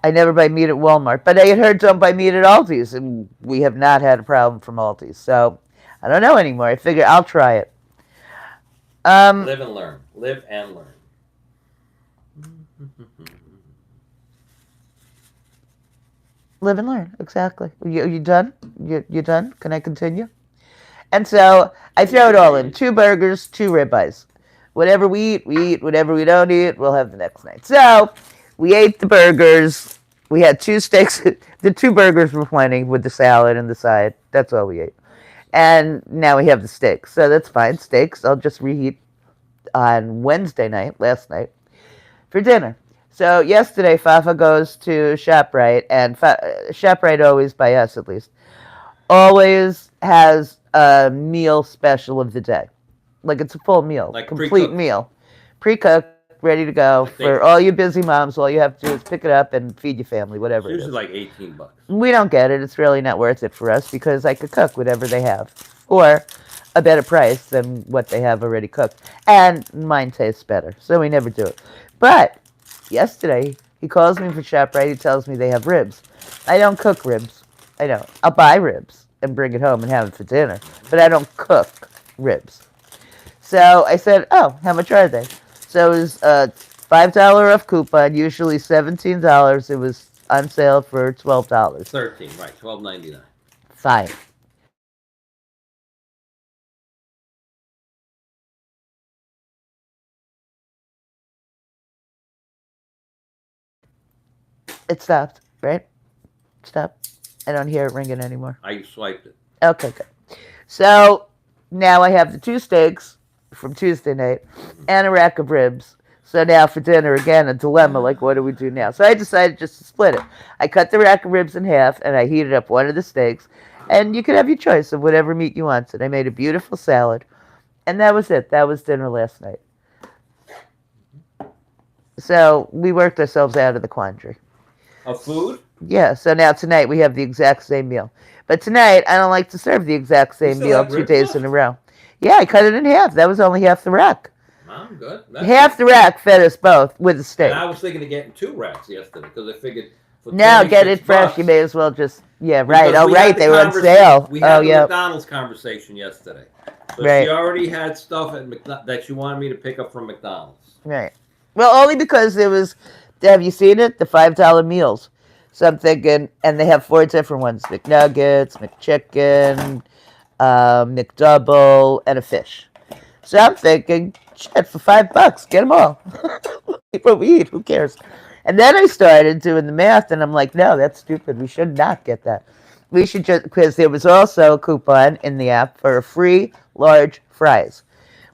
I never buy meat at Walmart. But I had heard don't buy meat at Aldi's, and we have not had a problem from Aldi's. So I don't know anymore. I figure I'll try it. Live and learn. Live and learn. Live and learn. Exactly. You done? You done? Can I continue? And so I throw it all in. 2 burgers, 2 ribeyes. Whatever we eat, we eat. Whatever we don't eat, we'll have the next night. So we ate the burgers. We had 2 steaks. The 2 burgers were plenty with the salad and the side. That's all we ate. And now we have the steaks. So that's fine. Steaks, I'll just reheat on Wednesday night, last night, for dinner. So yesterday, Fafa goes to ShopRite, and ShopRite always, by us at least, always has a meal special of the day. Like, it's a full meal, Like complete pre-cooked. meal, pre-cooked, ready to go. Like For all you busy moms, all you have to do is pick it up and feed your family, whatever It's it usually is. like $18. We don't get it. It's really not worth it for us because I could cook whatever they have, or a better price than what they have already cooked. And mine tastes better, so we never do it. But yesterday, he calls me from ShopRite. He tells me they have ribs. I don't cook ribs. I don't. I'll buy ribs and bring it home and have it for dinner, but I don't cook ribs. So I said, oh, how much are they? So it was a $5 off coupon, usually $17. It was on sale for $12. 13, right? $12.99. Fine. It stopped, right? Stop. I don't hear it ringing anymore. I swiped it. Okay, good. So now I have the 2 steaks from Tuesday night and a rack of ribs. So now for dinner, again, a dilemma, like what do we do now? So I decided just to split it. I cut the rack of ribs in half and I heated up one of the steaks. And you could have your choice of whatever meat you wanted. I made a beautiful salad. And that was it. That was dinner last night. So we worked ourselves out of the quandary. Of food? Yeah, so now tonight we have the exact same meal. But tonight, I don't like to serve the exact same still meal have 2 ribs days left? in a row. Yeah, I cut it in half. That was only half the rack. I'm good. That's Half the rack fed us both with a steak. And I was thinking of getting 2 racks yesterday because I figured for Now get it fresh. $26, You may as well just, yeah, right. because Oh, we right. had the They were on conversa- sale. We had Oh, the yeah. McDonald's conversation yesterday. So Right. she already had stuff that she wanted me to pick up from McDonald's. Right. Well, only because there was, have you seen it? The $5 meals. So I'm thinking, and they have 4 different ones: McNuggets, McChicken, McDouble, and a fish. So I'm thinking, shit, for $5, get them all. Eat what we eat. Who cares? And then I started doing the math, and I'm like, no, that's stupid. We should not get that. We should just, because there was also a coupon in the app for free large fries.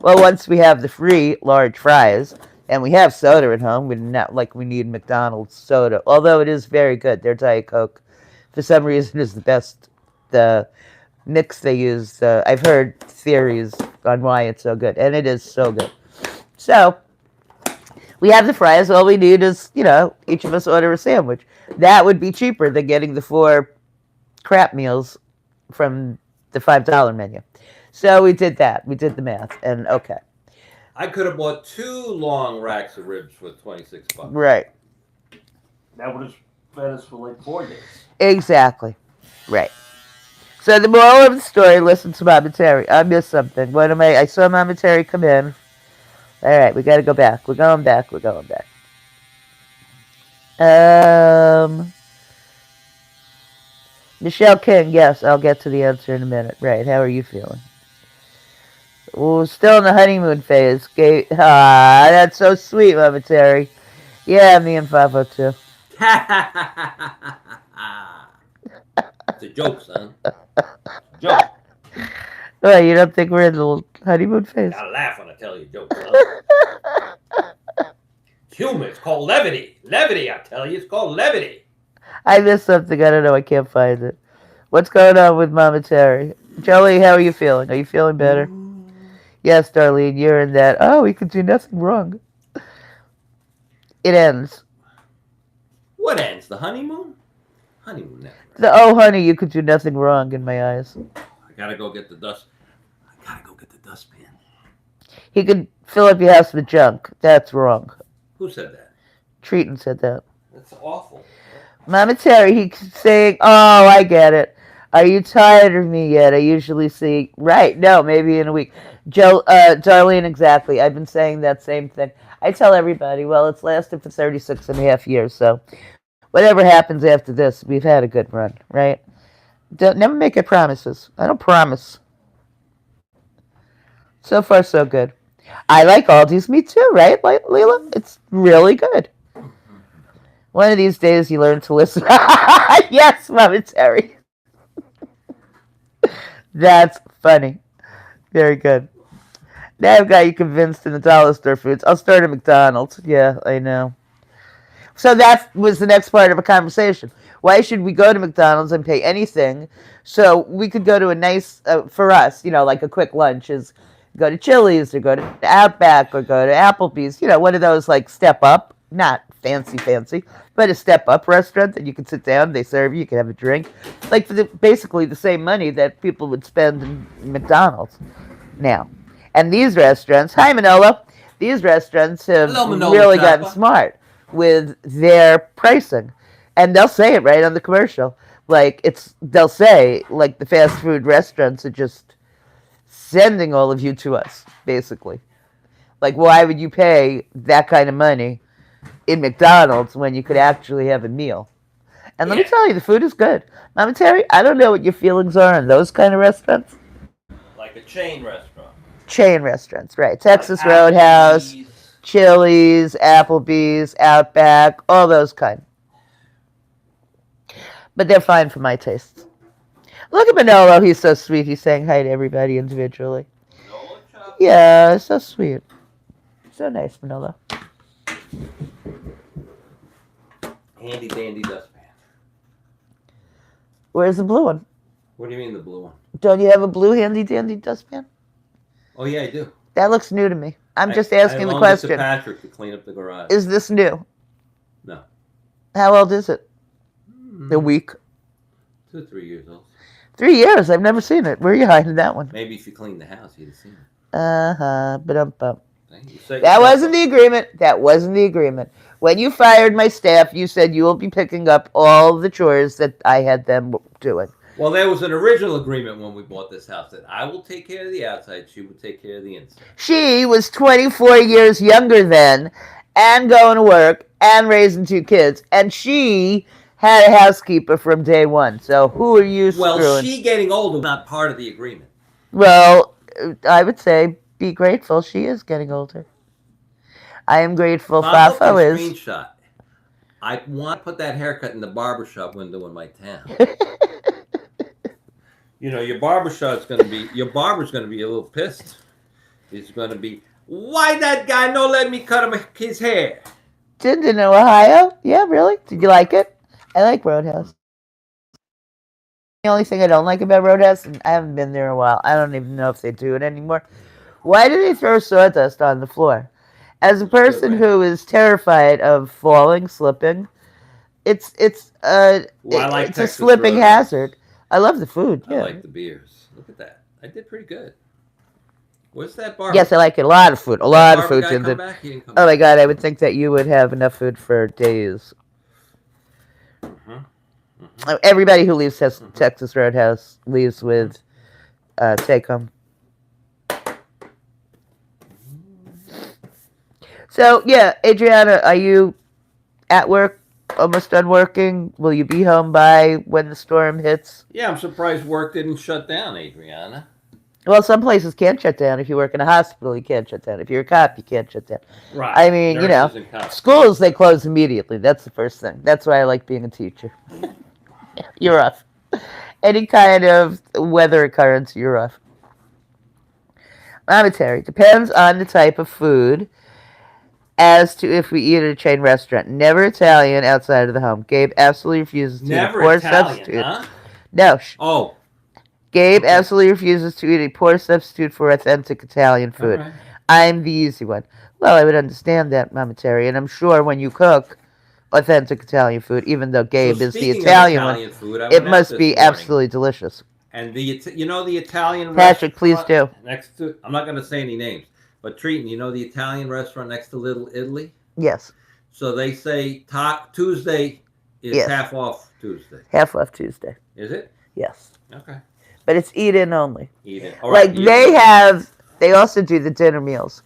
Well, once we have the free large fries, and we have soda at home, we not like we need McDonald's soda, although it is very good. Their Diet Coke, for some reason, is the best. The mix they use, I've heard theories on why it's so good, and it is so good. So we have the fries. All we need is, each of us order a sandwich. That would be cheaper than getting the 4 crap meals from the $5 menu. So we did that. We did the math, and okay. I could have bought 2 long racks of ribs for $26. Right. That would have fed us for like 4 days. Exactly. Right. So the moral of the story, listen to Mama Terry. I missed something. What am I saw Mama Terry come in. Alright, we gotta go back. We're going back. We're going back. Michelle King, yes, I'll get to the answer in a minute. Right, how are you feeling? Ooh, still in the honeymoon phase. That's so sweet, Mama Terry. Yeah, me and Favo too. It's a joke, son. Joke. Oh, you don't think we're in the honeymoon phase? Gotta laugh when I tell you jokes, son. Humor. It's called levity. Levity, I tell you. It's called levity. I missed something. I don't know. I can't find it. What's going on with Mama Terry? Jolie, how are you feeling? Are you feeling better? Yes, Darlene, you're in that. Oh, we could do nothing wrong. It ends. What ends? The honeymoon? Honeymoon never. Oh, honey, you could do nothing wrong in my eyes. I gotta go get the dust. I gotta go get the dustpan. He could fill up your house with junk. That's wrong. Who said that? Treaton said that. That's awful. Mama Terry, he's saying, oh, I get it. Are you tired of me yet? I usually see, right, no, maybe in a week. Darlene, exactly. I've been saying that same thing. I tell everybody, well, it's lasted for 36 and a half years, so whatever happens after this, we've had a good run, right? Never make it promises. I don't promise. So far, so good. I like Aldi's. Me too, right, Leela? It's really good. One of these days, you learn to listen. Yes, Mama Terry. That's funny. Very good. Now I've got you convinced in the dollar store foods. I'll start at McDonald's. Yeah, I know. So that was the next part of a conversation. Why should we go to McDonald's and pay anything? So we could go to a nice, for us, like a quick lunch is go to Chili's or go to Outback or go to Applebee's. One of those like step up, not fancy, but a step up restaurant that you can sit down, they serve you, you can have a drink. Like for basically the same money that people would spend in McDonald's now. And these restaurants, hi Manolo, these restaurants have really gotten smart with their pricing. And they'll say it right on the commercial. They'll say, like, the fast food restaurants are just sending all of you to us, basically. Like, why would you pay that kind of money in McDonald's when you could actually have a meal? And let me tell you, the food is good. Mama Terry, I don't know what your feelings are on those kind of restaurants. Like a chain restaurant. Chain restaurants, right. Texas Roadhouse, Chili's, Applebee's, Outback, all those kind. But they're fine for my tastes. Look at Manolo. He's so sweet. He's saying hi to everybody individually. Yeah, so sweet. So nice, Manolo. Handy dandy dustpan. Where's the blue one? What do you mean the blue one? Don't you have a blue handy dandy dustpan? Oh yeah, I do. That looks new to me. I'm just asking the question. To Patrick to clean up the garage. Is this new? No. How old is it? A week. 2 or 3 years old. 3 years? I've never seen it. Where are you hiding that one? Maybe if you cleaned the house, you'd have seen it. Ba-dum-bum. That wasn't the agreement. That wasn't the agreement. When you fired my staff, you said you will be picking up all the chores that I had them doing. Well, there was an original agreement when we bought this house that I will take care of the outside, she will take care of the inside. She was 24 years younger then, and going to work, and raising 2 kids, and she had a housekeeper from day one. So who are you screwing? Well, she getting older was not part of the agreement. Well, I would say be grateful. She is getting older. I am grateful. Fafo is. Screenshot. I want to put that haircut in the barbershop window in my town. Your barber's going to be a little pissed. He's going to be, why that guy no let me cut him his hair? In Ohio? Yeah, really? Did you like it? I like Roadhouse. The only thing I don't like about Roadhouse, and I haven't been there in a while, I don't even know if they do it anymore. Why do they throw sawdust on the floor? As a person who is terrified of falling, slipping, it's a slipping hazard. I love the food. Yeah. I like the beers. Look at that. I did pretty good. What's that bar? Yes, I like it. A lot of food. A lot of food. Oh my God, I would think that you would have enough food for days. Everybody who leaves Texas Roadhouse leaves with take home. So yeah, Adriana, are you at work? Almost done working? Will you be home by when the storm hits? Yeah, I'm surprised work didn't shut down, Adriana. Well, some places can't shut down. If you work in a hospital, you can't shut down. If you're a cop, you can't shut down. Right. I mean, Nurses and cops. schools, they close immediately. That's the first thing. That's why I like being a teacher. You're off. Any kind of weather occurrence, you're off. Monetary. Depends on the type of food as to if we eat at a chain restaurant. Never Italian outside of the home. Gabe absolutely refuses to eat a poor substitute. Huh? No. Oh. Gabe absolutely refuses to eat a poor substitute for authentic Italian food. Right. I'm the easy one. Well, I would understand that, Mama Terry, and I'm sure when you cook authentic Italian food, even though Gabe is the Italian one, food, it must be absolutely delicious. And the Italian Patrick, please do. Next to, I'm not going to say any names, but Treaton, the Italian restaurant next to Little Italy? Yes. So they say Tuesday is half off Tuesday. Half off Tuesday. Is it? Yes. Okay. But it's eat in only. Eat in. All right, like they also do the dinner meals.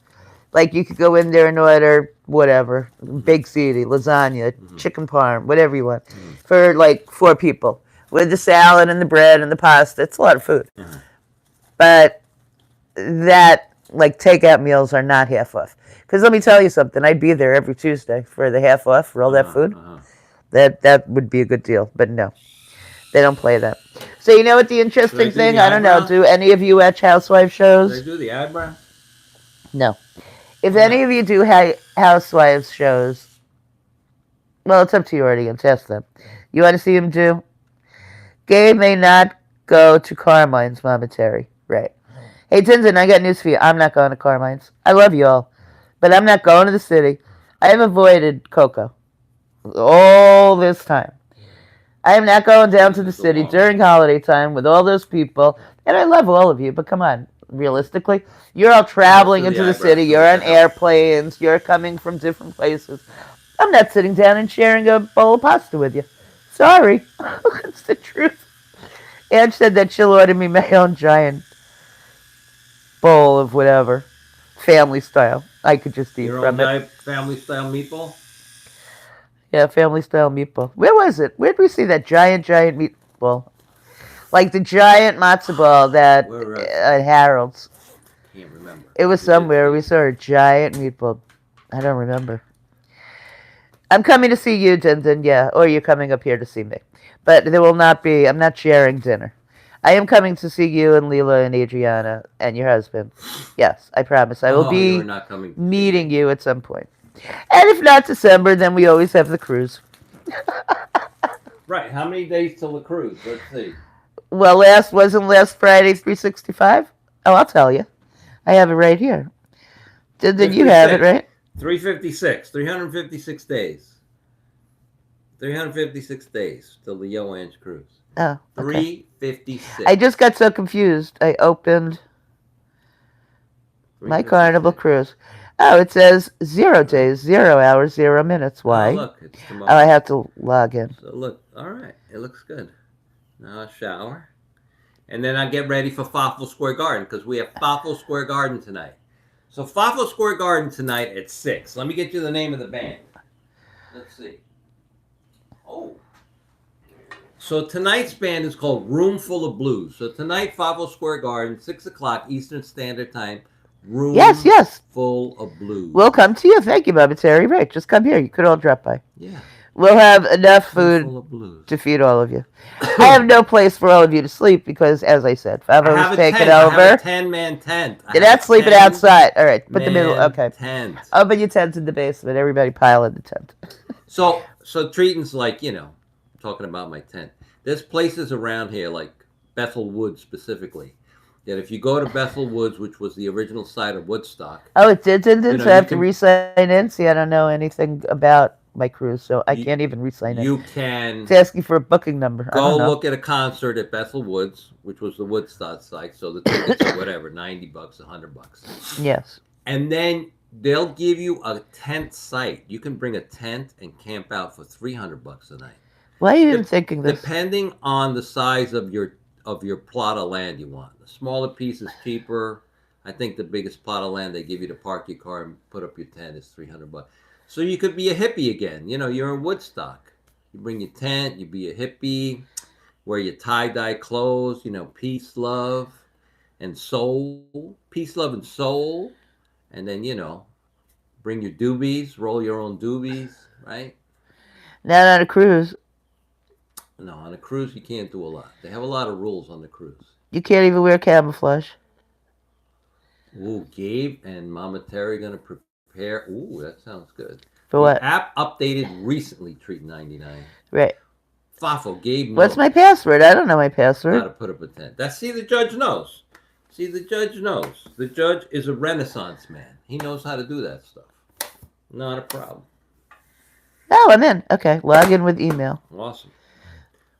Like you could go in there and order whatever, big ziti, lasagna, chicken parm, whatever you want, for like 4 people with the salad and the bread and the pasta. It's a lot of food. But that like takeout meals are not half off. Because let me tell you something, I'd be there every Tuesday for the half off for all that food. That would be a good deal. But no, they don't play that. So you know what the interesting thing? I don't know. Do any of you watch housewife shows? Do they do the eyebrow? No. If any of you do housewives shows, well, it's up to your audience. Ask them. You want to see them do? Gabe may not go to Carmine's, Mama Terry. Right. Hey, Tintin, I got news for you. I'm not going to Carmine's. I love you all, but I'm not going to the city. I have avoided Coco all this time. I am not going down to the city during holiday time with all those people, and I love all of you, but come on. Realistically, you're all traveling into the city, you're on airplanes, you're coming from different places. I'm not sitting down and sharing a bowl of pasta with you. Sorry. It's the truth. Ange said that she'll order me my own giant bowl of whatever, family style. I could just eat from it. Family style meatball? Yeah, family style meatball. Where was it? Where did we see that giant meatball? Like the giant matzo ball that at Harold's. Can't remember. It was somewhere. We saw a giant meatball. I don't remember. I'm coming to see you, Tintin, yeah. Or you're coming up here to see me. But there will not be, I'm not sharing dinner. I am coming to see you and Leela and Adriana and your husband. Yes, I promise. I will be meeting you at some point. And if not December, then we always have the cruise. Right. How many days till the cruise? Let's see. Well, wasn't last Friday 365? Oh, I'll tell you. I have it right here. Did you have it, right? 356 days. 356 days till the Yo Ange cruise. Oh, okay. 356. I just got so confused. I opened my Carnival cruise. Oh, it says 0 days, 0 hours, 0 minutes. Why? Oh, look, it's tomorrow. Oh, I have to log in. So look, all right, it looks good. Now I'll shower. And then I get ready for Fafel Square Garden because we have Fafel Square Garden tonight. So Fafel Square Garden tonight at 6. Let me get you the name of the band. Let's see. Oh. So tonight's band is called Room Full of Blues. So tonight, Fafel Square Garden, 6 o'clock Eastern Standard Time. Room Full of Blues. We'll come to you. Thank you, Mama Terry. Right, just come here. You could all drop by. Yeah. We'll have enough food to feed all of you. I have no place for all of you to sleep because, as I said, Favo was taking over. I have a 10-man tent. You're not sleeping outside. All right, put the middle. Okay. Tent. Open your tent in the basement. Everybody pile in the tent. So Treaton's like, talking about my tent. There's places around here, like Bethel Woods specifically, that if you go to Bethel Woods, which was the original site of Woodstock. Oh, it did. So I have to re-sign in? See, I don't know anything about my cruise, so I can't even re-sign in. You can. It's asking for a booking number. Go look at a concert at Bethel Woods, which was the Woodstock site. So the tickets are whatever, $90, $100. Yes. And then they'll give you a tent site. You can bring a tent and camp out for $300 a night. Why are you even thinking this? Depending on the size of your plot of land you want. The smaller piece is cheaper. I think the biggest plot of land they give you to park your car and put up your tent is $300. So you could be a hippie again. You know, you're in Woodstock. You bring your tent. You be a hippie. Wear your tie-dye clothes. You know, peace, love, and soul. Peace, love, and soul. And then, you know, bring your doobies. Roll your own doobies, right? Not on a cruise. No, on a cruise you can't do a lot. They have a lot of rules on the cruise. You can't even wear camouflage. Ooh, Gabe and Mama Terry gonna prepare. Ooh, that sounds good. For what? The app updated recently. Treat 99. Right. Fafo, Gabe knows What's my password? I don't know my password. how to put up a tent. See, the judge knows. See, the judge knows. The judge is a Renaissance man. He knows how to do that stuff. Not a problem. Oh, I'm in. Okay, log in with email. Awesome.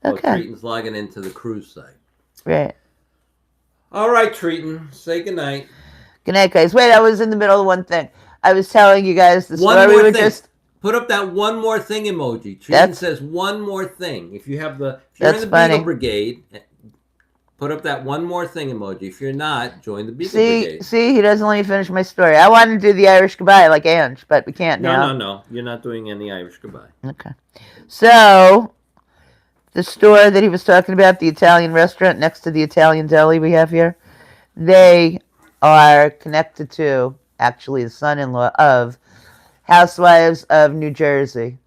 Okay. Well, Treaton's logging into the cruise site. Right. All right, Treaton. Say goodnight. Good night, guys. Wait, I was in the middle of one thing. I was telling you guys the story. We were just put up that one more thing emoji. Treaton says one more thing. If you're in the Beagle Brigade, put up that one more thing emoji. If you're not, join the Beagle Brigade. See, he doesn't let me finish my story. I wanted to do the Irish goodbye like Ange, but we can't now. No. You're not doing any Irish goodbye. Okay. So, the store that he was talking about, the Italian restaurant next to the Italian deli we have here, they are connected to, actually, the son-in-law of Housewives of New Jersey,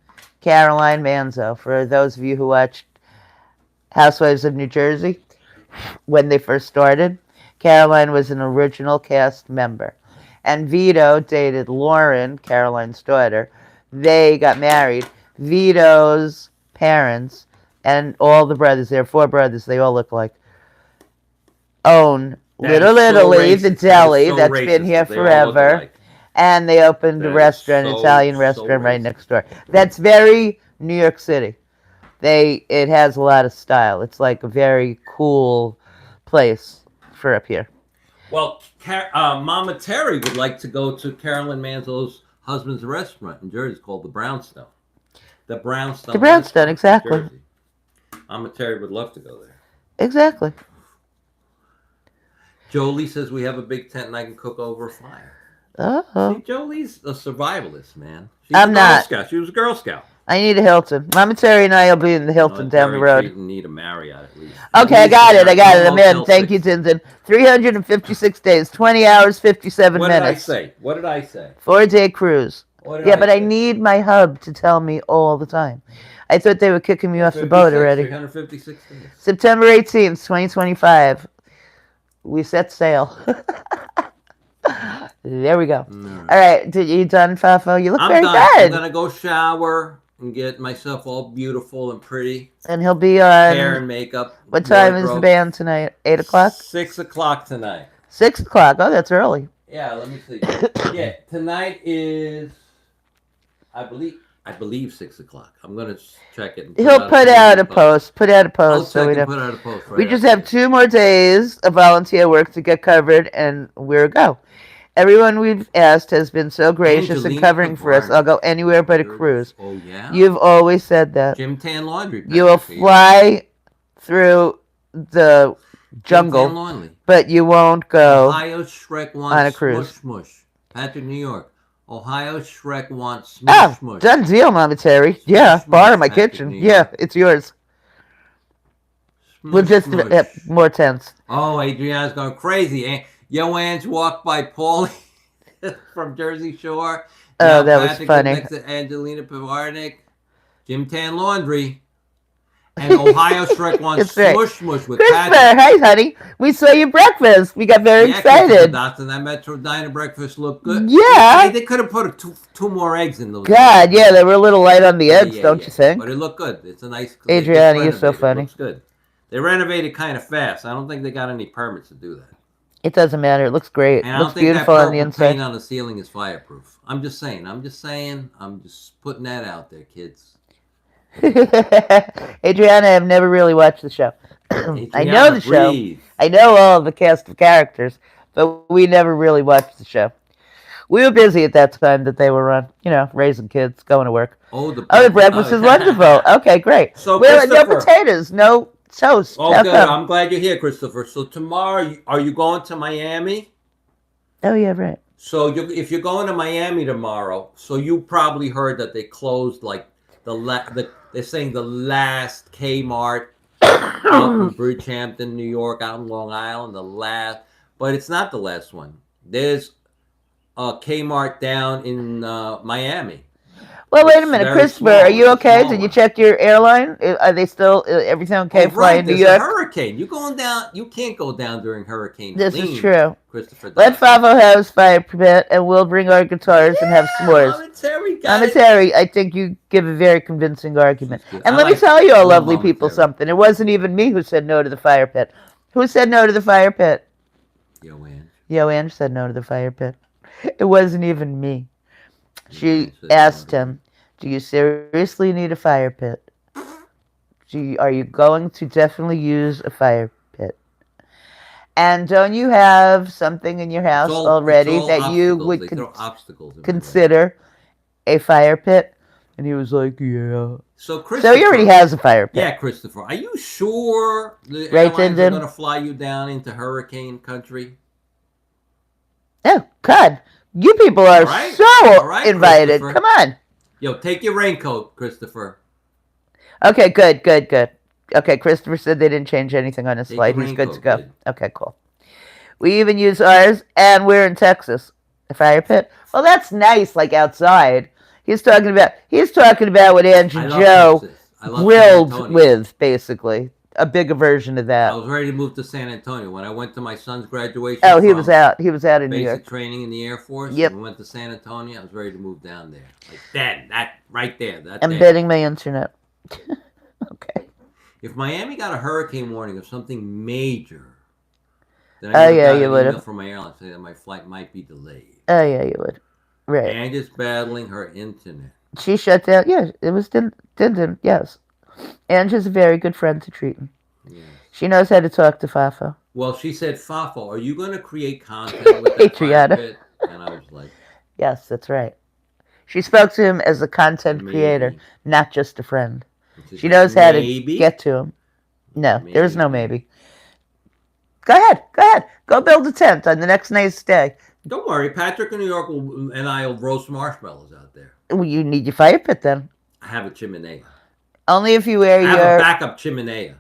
Caroline Manzo. For those of you who watched Housewives of New Jersey, when they first started, Caroline was an original cast member. And Vito dated Lauren, Caroline's daughter. They got married. Vito's parents and all the brothers, there are 4 brothers, they all look like, own Little Italy, the deli that's been here forever. And they opened a restaurant, Italian restaurant right next door. That's very New York City. It has a lot of style. It's like a very cool place for up here. Well, Mama Terry would like to go to Carolyn Manzo's husband's restaurant in Jersey called the Brownstone. The Brownstone. The Brownstone, exactly. Mama Terry would love to go there. Exactly. Jolie says we have a big tent and I can cook over a fire. Oh. See, Jolie's a survivalist, man. I'm not. Scout. She was a Girl Scout. I need a Hilton. Mama Terry and I will be in the Hilton down the road. You need a Marriott at least. Okay, I got it. I'm in. Thank you, Tintin. 356 days, 20 hours, 57 minutes. What did I say? 4-day cruise. Yeah, but I need my hub to tell me all the time. I thought they were kicking me off the boat already. 356 days. September 18th, 2025. We set sail. There we go. All right. You done, Fafo? You look very good. I'm going to go shower and get myself all beautiful and pretty. And he'll be on hair and makeup. What time is the band tonight? 8 o'clock? 6 o'clock tonight. 6 o'clock. Oh, that's early. Yeah, let me see. Yeah, tonight is, I believe 6 o'clock. I'm gonna check it. He'll put out a post. Put out a post. So we put out a post. Right, we just have 2 more days of volunteer work to get covered, and we're a go. Everyone we've asked has been so gracious in covering for us. I'll go anywhere but a cruise. Oh yeah. You've always said that. Jim Tan Laundry. You will fly through the jungle, but you won't go Ohio Shrek wants on a cruise. Smush. Patrick, New York. Ohio Shrek wants Smush Smush. Done deal, Mama Terry. Yeah, bar in my kitchen. Yeah, it's yours. We'll just more tense. Oh, Adriana's going crazy. Joanne's walked by Paulie from Jersey Shore. Oh, that was funny. Next to Angelina Pivarnik. Jim Tan Laundry. And Ohio Shrek wants Smush Smush with Christopher, hi, honey. We saw your breakfast. We got very excited. That Metro Diner breakfast looked good. Yeah. They could have put two more eggs in those. God, yeah, they were a little light on the eggs, don't you think? But it looked good. It's a nice. Adriana, you're so funny. It looks good. They renovated kind of fast. I don't think they got any permits to do that. It doesn't matter. It looks great. And it looks beautiful on the inside. Paint on the ceiling is fireproof. I'm just saying. I'm just putting that out there, kids. Adriana, I've never really watched the show. I know the show. I know all of the cast of characters, but we never really watched the show. We were busy at that time that they were raising kids, going to work. Oh, the Oh, the breakfast is wonderful. Okay, great. So, Well, no Christopher. potatoes, no toast. Oh, How good. come? I'm glad you're here, Christopher. So tomorrow, are you going to Miami? Oh, yeah, right. So if you're going to Miami tomorrow, so you probably heard that they closed like they're saying the last Kmart out in Bridgehampton, New York, out in Long Island, the last, but it's not the last one. There's a Kmart down in Miami. Well, wait a It's minute, very Christopher. small. Are you It's a okay? small Did you one. check your airline? Are they still everything okay? Oh, Flying right. New There's a York. hurricane. You going down? You can't go down during Hurricane This Helene, is true. Christopher. Let Favo have his fire pit, and we'll bring our guitars and have s'mores. Mama Terry got Mama it. Terry, I think you give a very convincing argument. She's good. And I let me like- tell you, I all love lovely Mama people, Terry. something. It wasn't even me who said no to the fire pit. Who said no to the fire pit? Yo, Ange. Yo, Ange said no to the fire pit. It wasn't even me. She Ange said asked no. him, "Do you seriously need a fire pit? Are you going to definitely use a fire pit? And don't you have something in your house already It's all that you obstacles. would They throw obstacles in my way. consider a fire pit?" And he was like, "Yeah." So Christopher, So he already has a fire pit. Yeah, Christopher, are you sure the Right, airlines Din are Din? going to fly you down into hurricane country? Oh, God. You people are All right. so All right, invited. Christopher. Come on. Yo, take your raincoat, Christopher. Okay, good. Okay, Christopher said they didn't change anything on his Take flight. the He's good to raincoat, go. kid. Okay, cool. We even use ours, and we're in Texas. A fire pit. Well, that's nice, like outside. He's talking about what Ange I and love Joe Texas. I love San grilled Antonio. with, basically. A bigger version of I that. was ready to move to San Antonio when I went to my son's graduation. Oh, he from was out. He was out in New basic York. training in the Air Force. Yep. We went to San Antonio. I was ready to move down there. Like that right there. That I'm day. betting my internet. Okay. If Miami got a hurricane warning of something major, then Oh, I yeah, got you an would've. email from my airline saying that my flight might be delayed. Oh, yeah, you would. Right. And just battling her internet. She shut down. Yeah, it was Din, yes. Angie's a very good friend to Treaton. Yeah. She knows how to talk to Fafo. Well, she said, Fafo, are you going to create content with that fire Adriana. pit? And I was like, Yes, that's right. She spoke to him as a content maybe. creator, not just a friend. She She said, knows how maybe. to get to him. No, there is no maybe. Go ahead. Go build a tent on the next nice day. Don't worry, Patrick in New York and I will roast marshmallows out there. Well, you need your fire pit then. I have a chimenea. Only if you wear I have a your backup chimenea.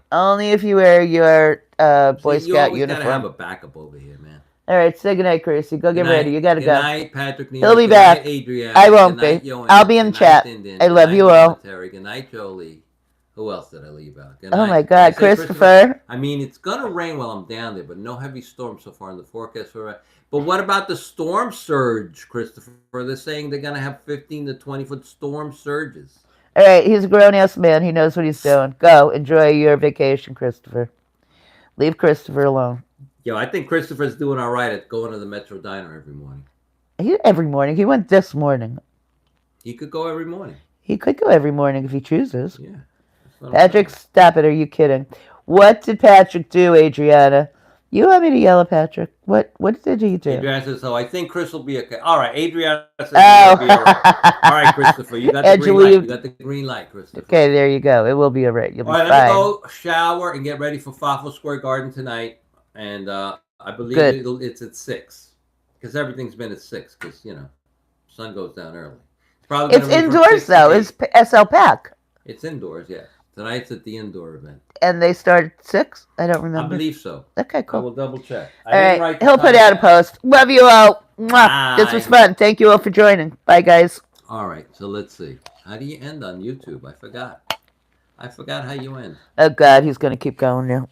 Boy See, you Scout always gotta have uniform. a backup over here, man. All right, say goodnight, Chrissy. Go get Good ready. night. You gotta Good go. night, Patrick. New He'll York. be Good back. night, Adriana. I won't Good night, be. Yoann. I'll be in Good chat. Night, Din Din. I Good love night, you Mama all. Terry. Good night, Jolie. Who else did I leave out? Good Oh night. my Did I God, say Christopher. I mean, it's gonna rain while I'm down there, but no heavy storms so far in the forecast for. But what about the storm surge, Christopher? They're saying they're gonna have 15 to 20-foot storm surges. All right, he's a grown-ass man. He knows what he's doing. Go. Enjoy your vacation, Christopher. Leave Christopher alone. Yo, I think Christopher's doing all right at going to the Metro Diner every morning. Every morning. He went this morning. He could go every morning. He could go every morning if he chooses. Yeah. That's what I'm Patrick, saying. stop it. Are you kidding? What did Patrick do, Adriana? You want me to yell at Patrick? What did he do? Adriana says, so I think Chris will be okay. All right, Adriana says Oh. he'll be all right. All right, Christopher, you got the green light. Angelique. You got the green light, Christopher. Okay, there you go. It will be all right. You'll be All right, fine. let me go shower and get ready for Fafo Square Garden tonight. And I believe Good. it's at 6. Because everything's been at 6 because, sun goes down early. Probably It's gonna be from indoors, 6 to though. 8. It's SL Pack. It's indoors, yeah. Tonight's at the indoor event. And they start at 6? I don't I remember. believe so. Okay, I cool. will double check. All right. the He'll put time out a yet. post. Love you all. Mwah. This was Bye. fun. Thank you all for joining. Bye, guys. All right, so let's see. How do you end on YouTube? I forgot how you end. Oh, God. He's going to keep going now.